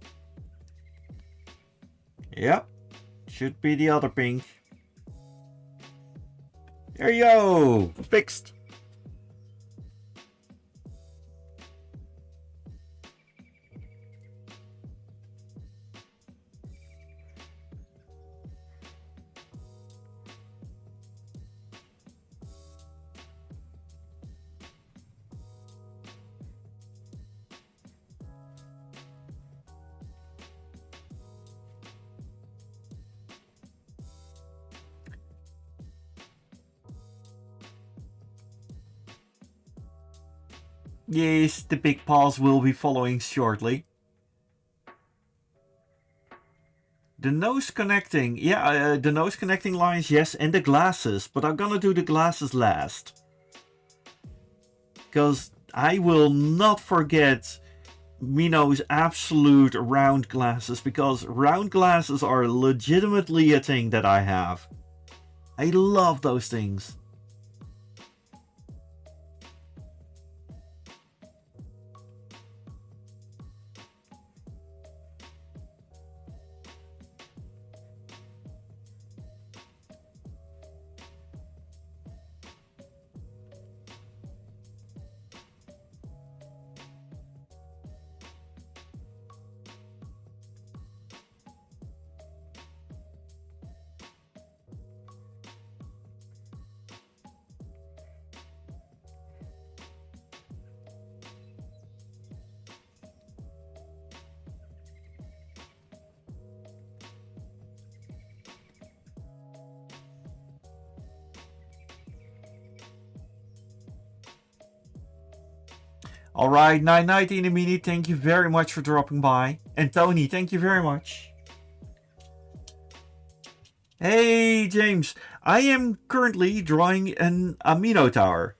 Yep, should be the other pink. There you go, fixed. Yes, the big paws will be following shortly. The nose connecting, yeah, the nose connecting lines, yes, and the glasses, but I'm gonna do the glasses last. Because I will not forget Mino's absolute round glasses, because round glasses are legitimately a thing that I have. I love those things. Alright, night night Inamini, thank you very much for dropping by. And Tony, thank you very much. Hey James, I am currently drawing an amino tower.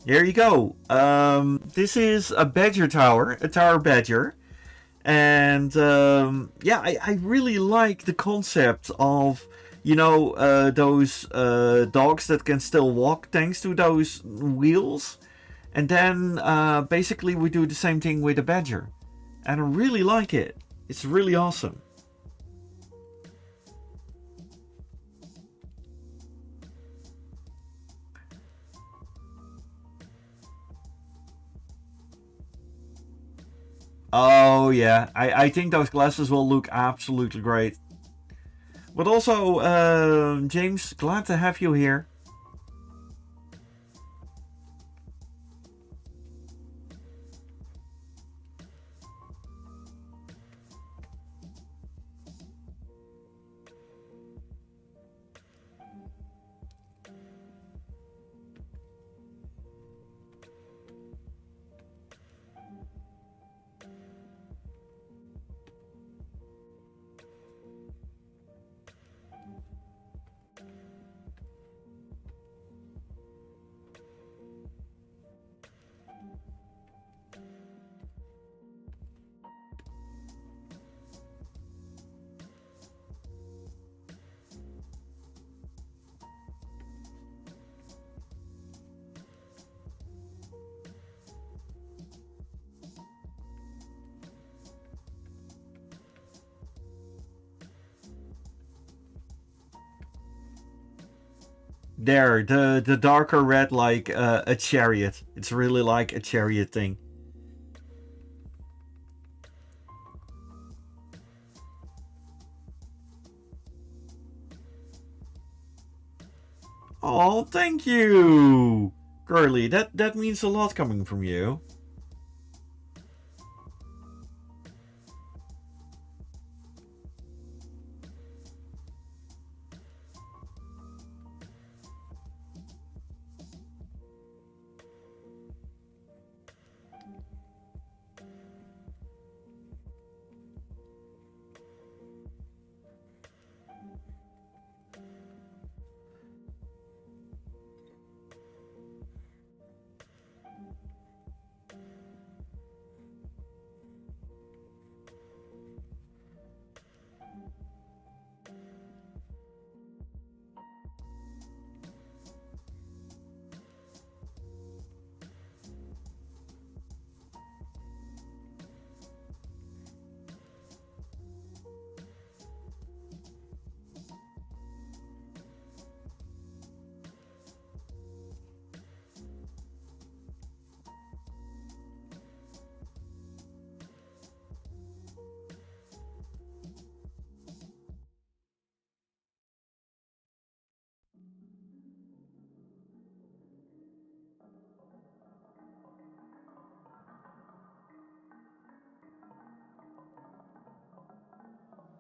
There you go. This is a badger tower, a tower badger. And yeah, I really like the concept of, you know, those dogs that can still walk thanks to those wheels. And then basically we do the same thing with a badger. And I really like it. It's really awesome. Oh yeah, I think those glasses will look absolutely great. But also, James, glad to have you here. There, the darker red like a chariot. It's really like a chariot thing. Oh, thank you, Curly. That means a lot coming from you.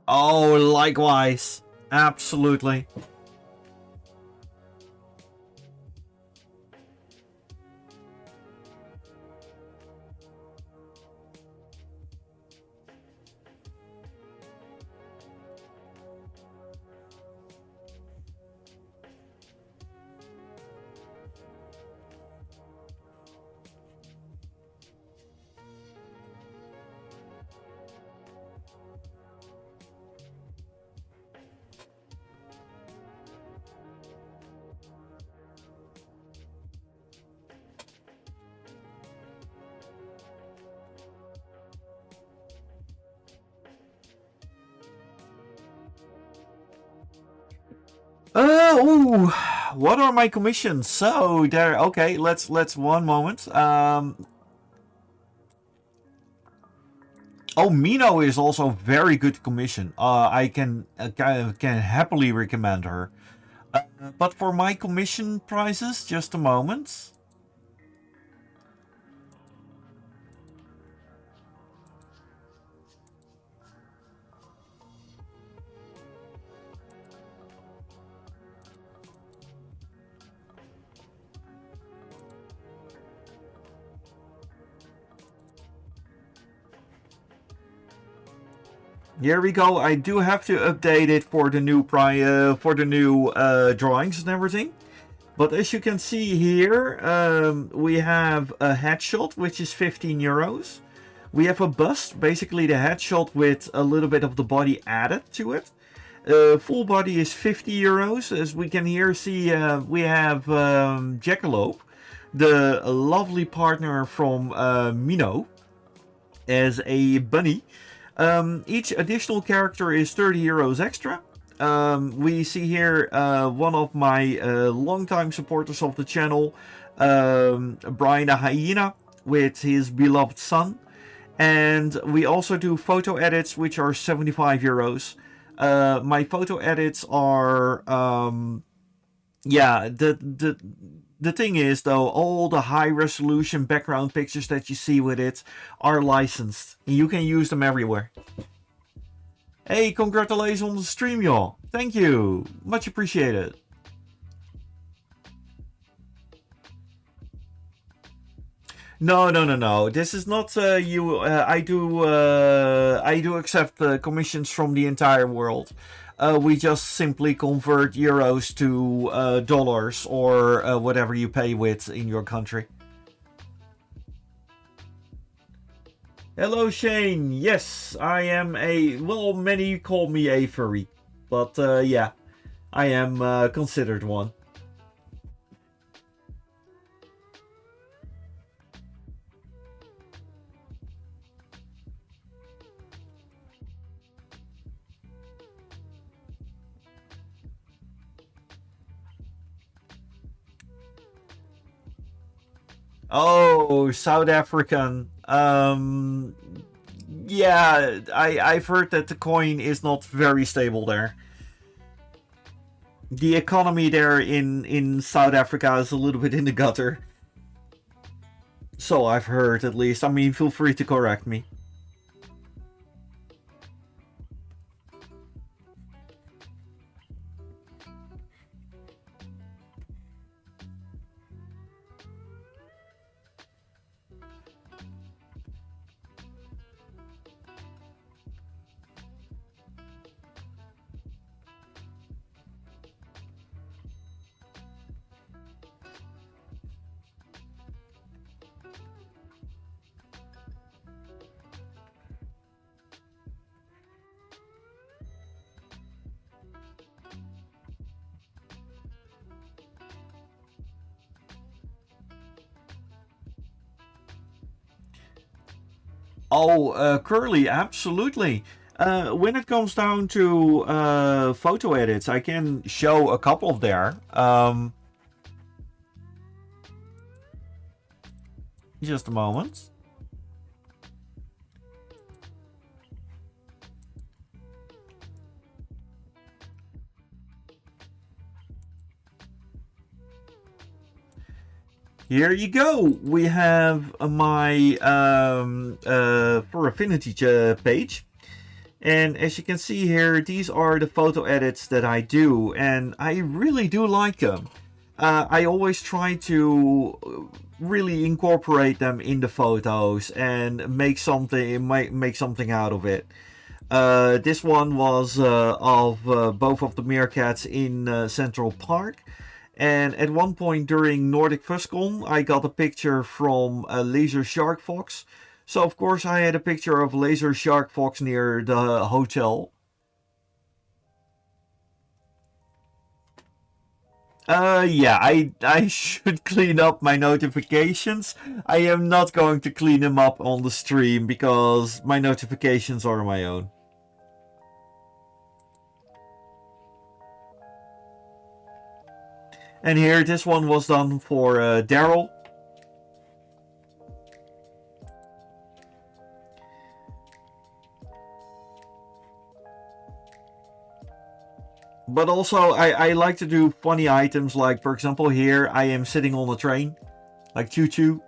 Oh, likewise. Absolutely. Ooh, what are my commissions? So there. Okay, let's one moment. Oh, Mino is also very good commission. I can happily recommend her. But for my commission prices, just a moment. Here we go. I do have to update it for the new drawings and everything. But as you can see here, we have a headshot, which is 15 euros. We have a bust, basically the headshot with a little bit of the body added to it. Full body is 50 euros. As we can here see, we have Jackalope, the lovely partner from Mino, as a bunny. Each additional character is 30 euros extra. We see here one of my longtime supporters of the channel, Brian the Hyena, with his beloved son. And we also do photo edits, which are 75 euros. My photo edits are, yeah, the thing is though, all the high resolution background pictures that you see with it are licensed. You can use them everywhere. Hey, congratulations on the stream, y'all. Thank you. Much appreciated. No. This is not you. I do accept commissions from the entire world. We just simply convert euros to dollars or whatever you pay with in your country. Hello, Shane. Yes, I am a... Well, many call me a furry. But yeah, I am considered one. Oh, South African. Yeah, I've heard that the coin is not very stable there. The economy there in South Africa is a little bit in the gutter. So I've heard, at least. I mean, feel free to correct me. Oh, Curly, absolutely. When it comes down to photo edits, I can show a couple there. Just a moment. Here you go. We have my for Affinity page. And as you can see here, these are the photo edits that I do. And I really do like them. I always try to really incorporate them in the photos and make something out of it. This one was of both of the meerkats in Central Park. And at one point during Nordic Fuzzcon, I got a picture from Laser Shark Fox. So of course I had a picture of Laser Shark Fox near the hotel. Yeah, I should clean up my notifications. I am not going to clean them up on the stream because my notifications are my own. And here, this one was done for Daryl. But also, I like to do funny items, like, for example, here I am sitting on a train, like Choo Choo.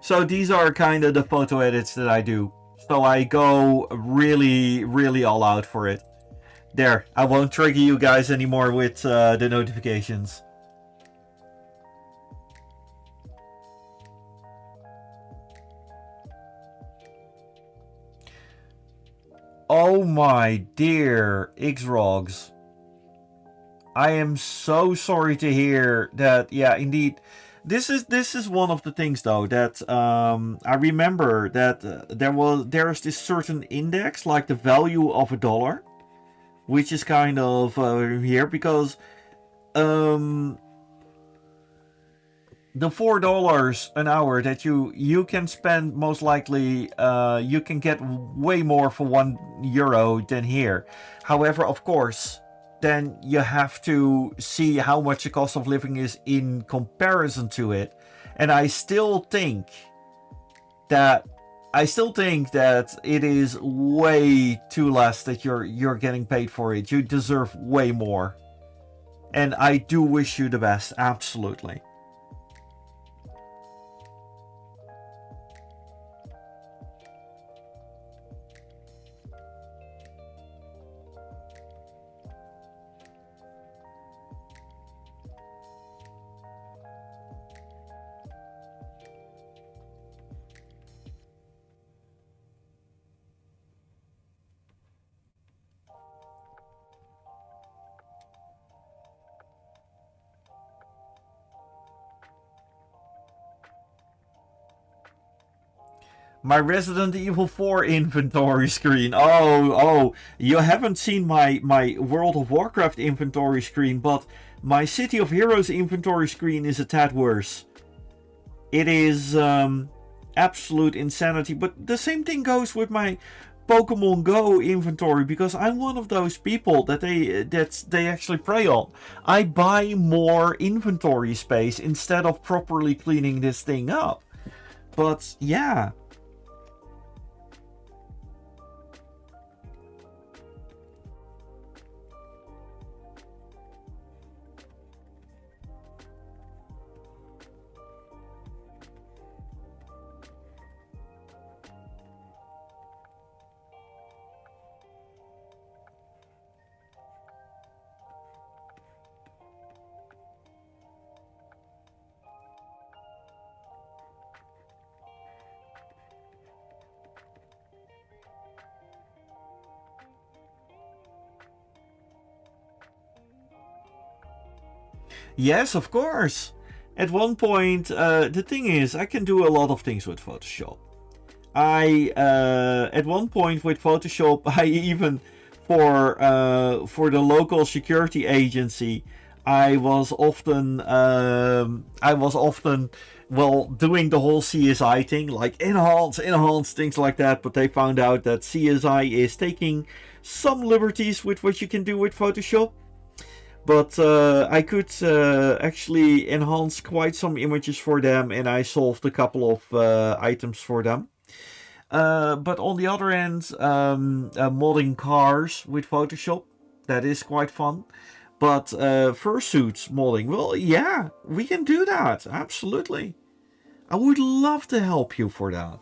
So these are kind of the photo edits that I do. So I go really, really all out for it. There, I won't trigger you guys anymore with the notifications. Oh my dear Xrogs. I am so sorry to hear that. Yeah, indeed. This is one of the things though that I remember that there's this certain index like the value of a dollar, which is kind of here because um, the $4 an hour that you can spend most likely you can get way more for €1 than here. However, of course, then you have to see how much the cost of living is in comparison to it. And I still think that it is way too less that you're getting paid for it. You deserve way more. And I do wish you the best, absolutely. My Resident Evil 4 inventory screen. Oh, you haven't seen my World of Warcraft inventory screen, but my City of Heroes inventory screen is a tad worse. It is absolute insanity, but the same thing goes with my Pokemon Go inventory because I'm one of those people that they actually prey on. I buy more inventory space instead of properly cleaning this thing up. But yeah. Yes, of course. At one point, the thing is, I can do a lot of things with Photoshop. At one point with Photoshop, I even for the local security agency, I was often well doing the whole CSI thing, like enhance things like that. But they found out that CSI is taking some liberties with what you can do with Photoshop. But I could actually enhance quite some images for them, and I solved a couple of items for them. But on the other end, modding cars with Photoshop, that is quite fun. But fursuits modding, well, yeah, we can do that, absolutely. I would love to help you for that.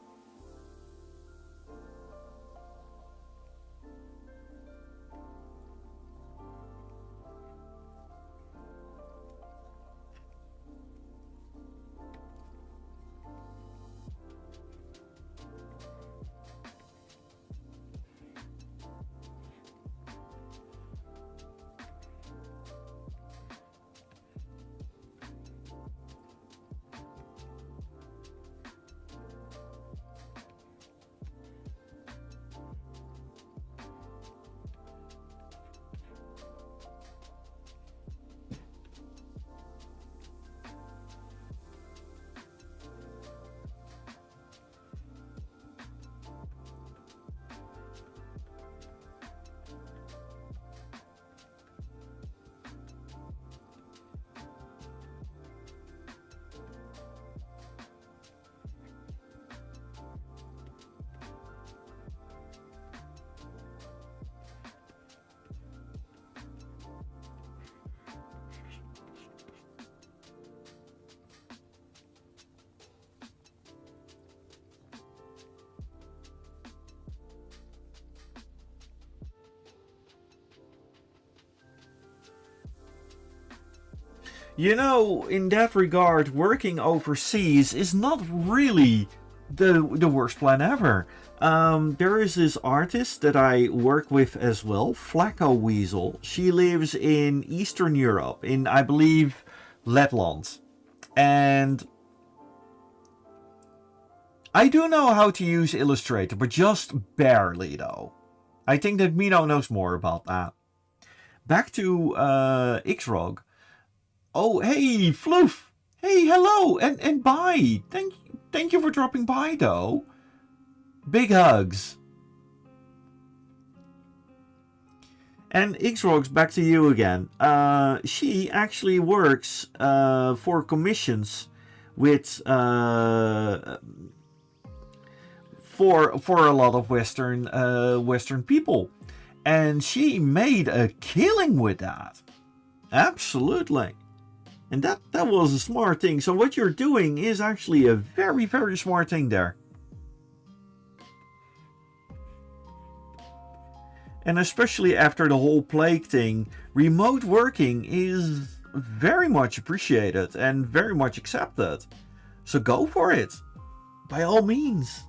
You know, in that regard, working overseas is not really the worst plan ever. There is this artist that I work with as well, Flacco Weasel. She lives in Eastern Europe, in I believe Letland. And I do know how to use Illustrator, but just barely though. I think that Mino knows more about that. Back to Xrog. Oh, hey, Floof. Hey, hello, and bye. Thank you for dropping by, though. Big hugs. And Xrox, back to you again. She actually works for commissions with for a lot of Western people, and she made a killing with that. Absolutely. And that was a smart thing. So what you're doing is actually a very, very smart thing there. And especially after the whole plague thing, remote working is very much appreciated and very much accepted. So go for it. By all means.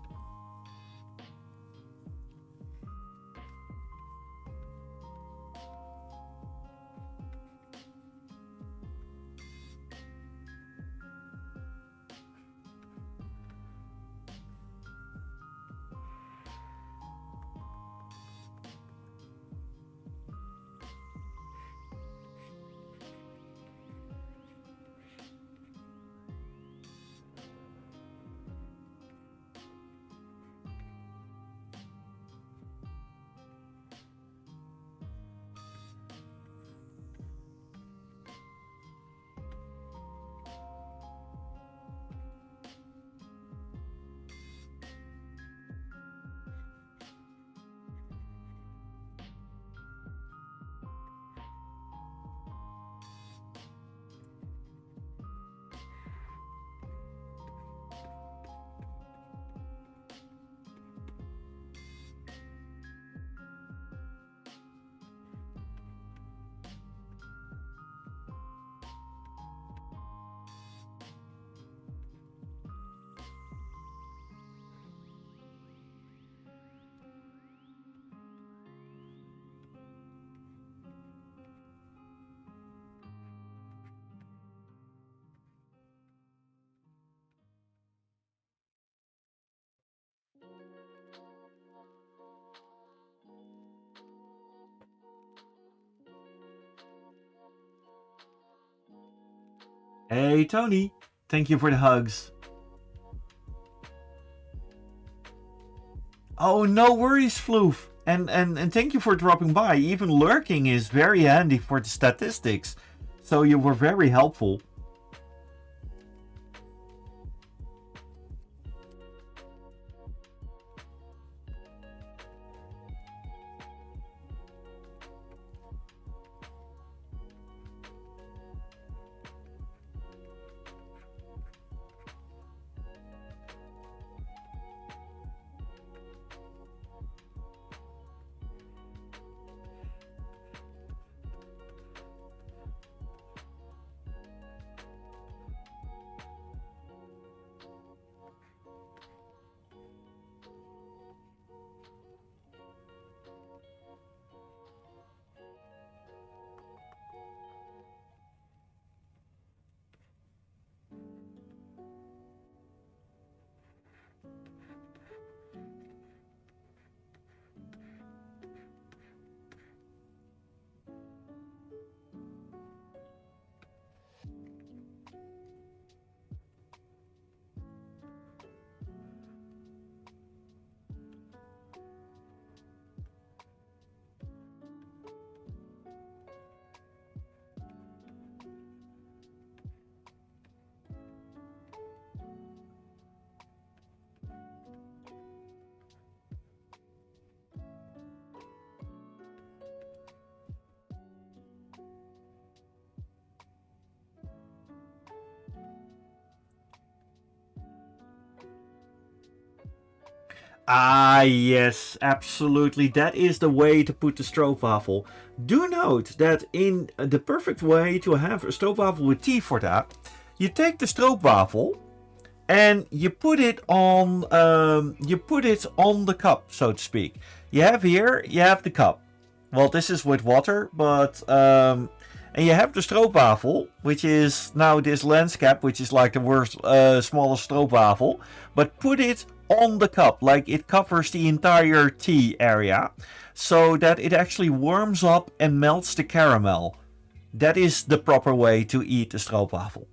Hey, Tony. Thank you for the hugs. Oh, no worries, Floof. And thank you for dropping by. Even lurking is very handy for the statistics. So you were very helpful. Ah, yes, absolutely. That is the way to put the stroopwafel. Do note that in the perfect way to have a stroopwafel with tea for that, you take the stroopwafel and you put it on the cup, so to speak. You have the cup. Well, this is with water, but and you have the stroopwafel, which is now this lens cap, which is like the worst smallest stroopwafel, but put it on the cup, like it covers the entire tea area, so that it actually warms up and melts the caramel. That is the proper way to eat the stroopwafel.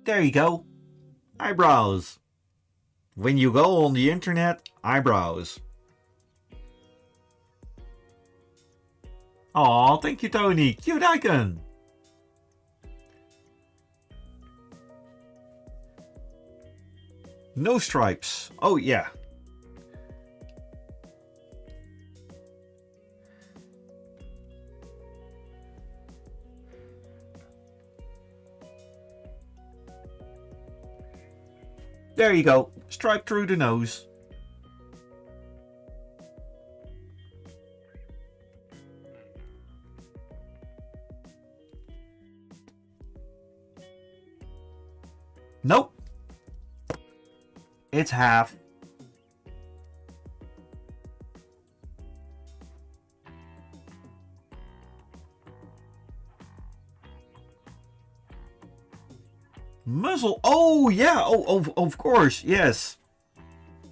There you go. Eyebrows. When you go on the internet, eyebrows. Aw, thank you, Tony. Cute icon. No stripes. Oh, yeah. There you go. Stripe through the nose. Nope. It's half. Muzzle. Oh, yeah. Oh, of course. Yes.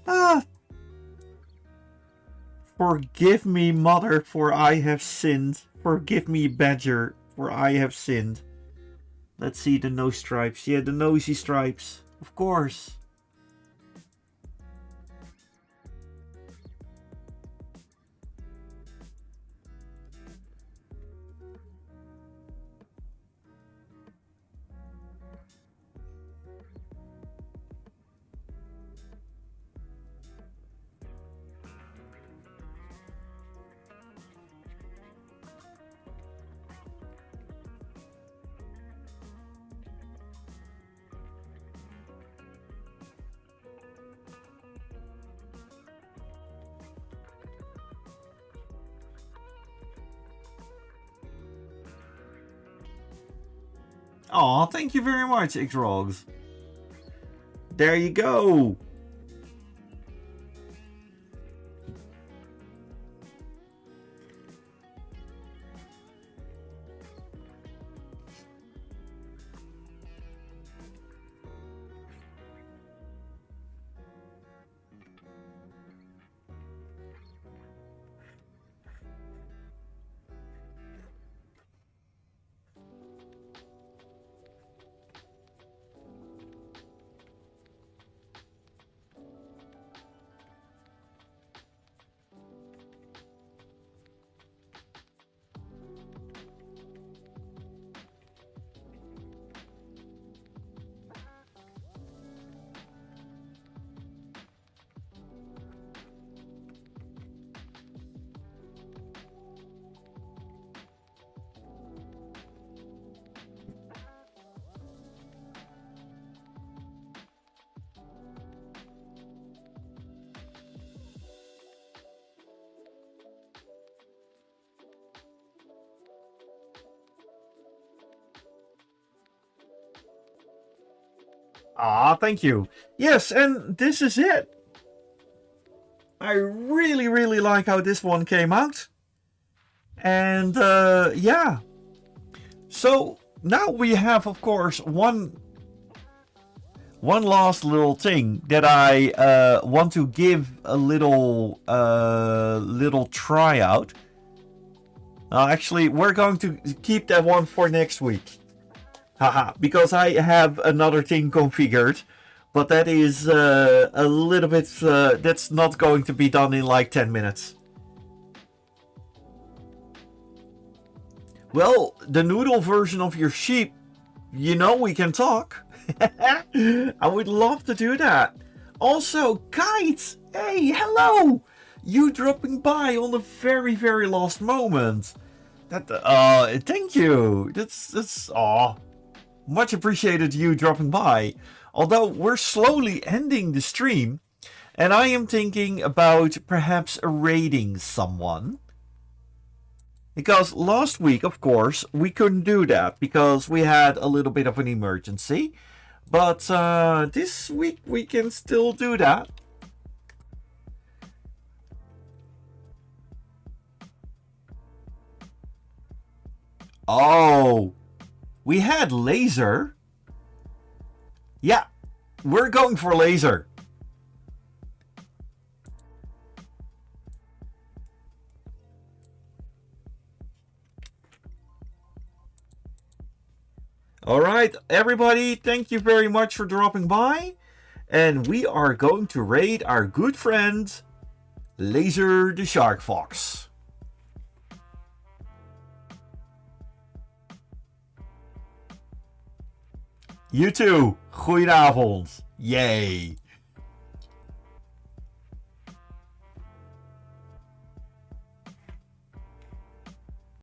Ah. Forgive me, mother, for I have sinned. Forgive me, badger, for I have sinned. Let's see the nose stripes. Yeah, the nosy stripes. Of course. Aw, thank you very much, Xrogs. There you go. Ah, thank you. Yes, and this is it. I really, really like how this one came out. And yeah. So now we have, of course, one last little thing that I want to give a little tryout. Actually, we're going to keep that one for next week. Haha, because I have another thing configured, but that is a little bit, that's not going to be done in like 10 minutes. Well, the noodle version of your sheep, you know we can talk. I would love to do that. Also, Kite, hey, hello! You dropping by on the very, very last moment. That, thank you. That's, aw. Much appreciated you dropping by. Although we're slowly ending the stream, and I am thinking about perhaps raiding someone. Because last week, of course, we couldn't do that because we had a little bit of an emergency. But this week we can still do that. Oh, we had laser. Yeah, we're going for laser. Alright, everybody, thank you very much for dropping by. And we are going to raid our good friend, Laser the Shark Fox. You too. Goedenavond. Yay.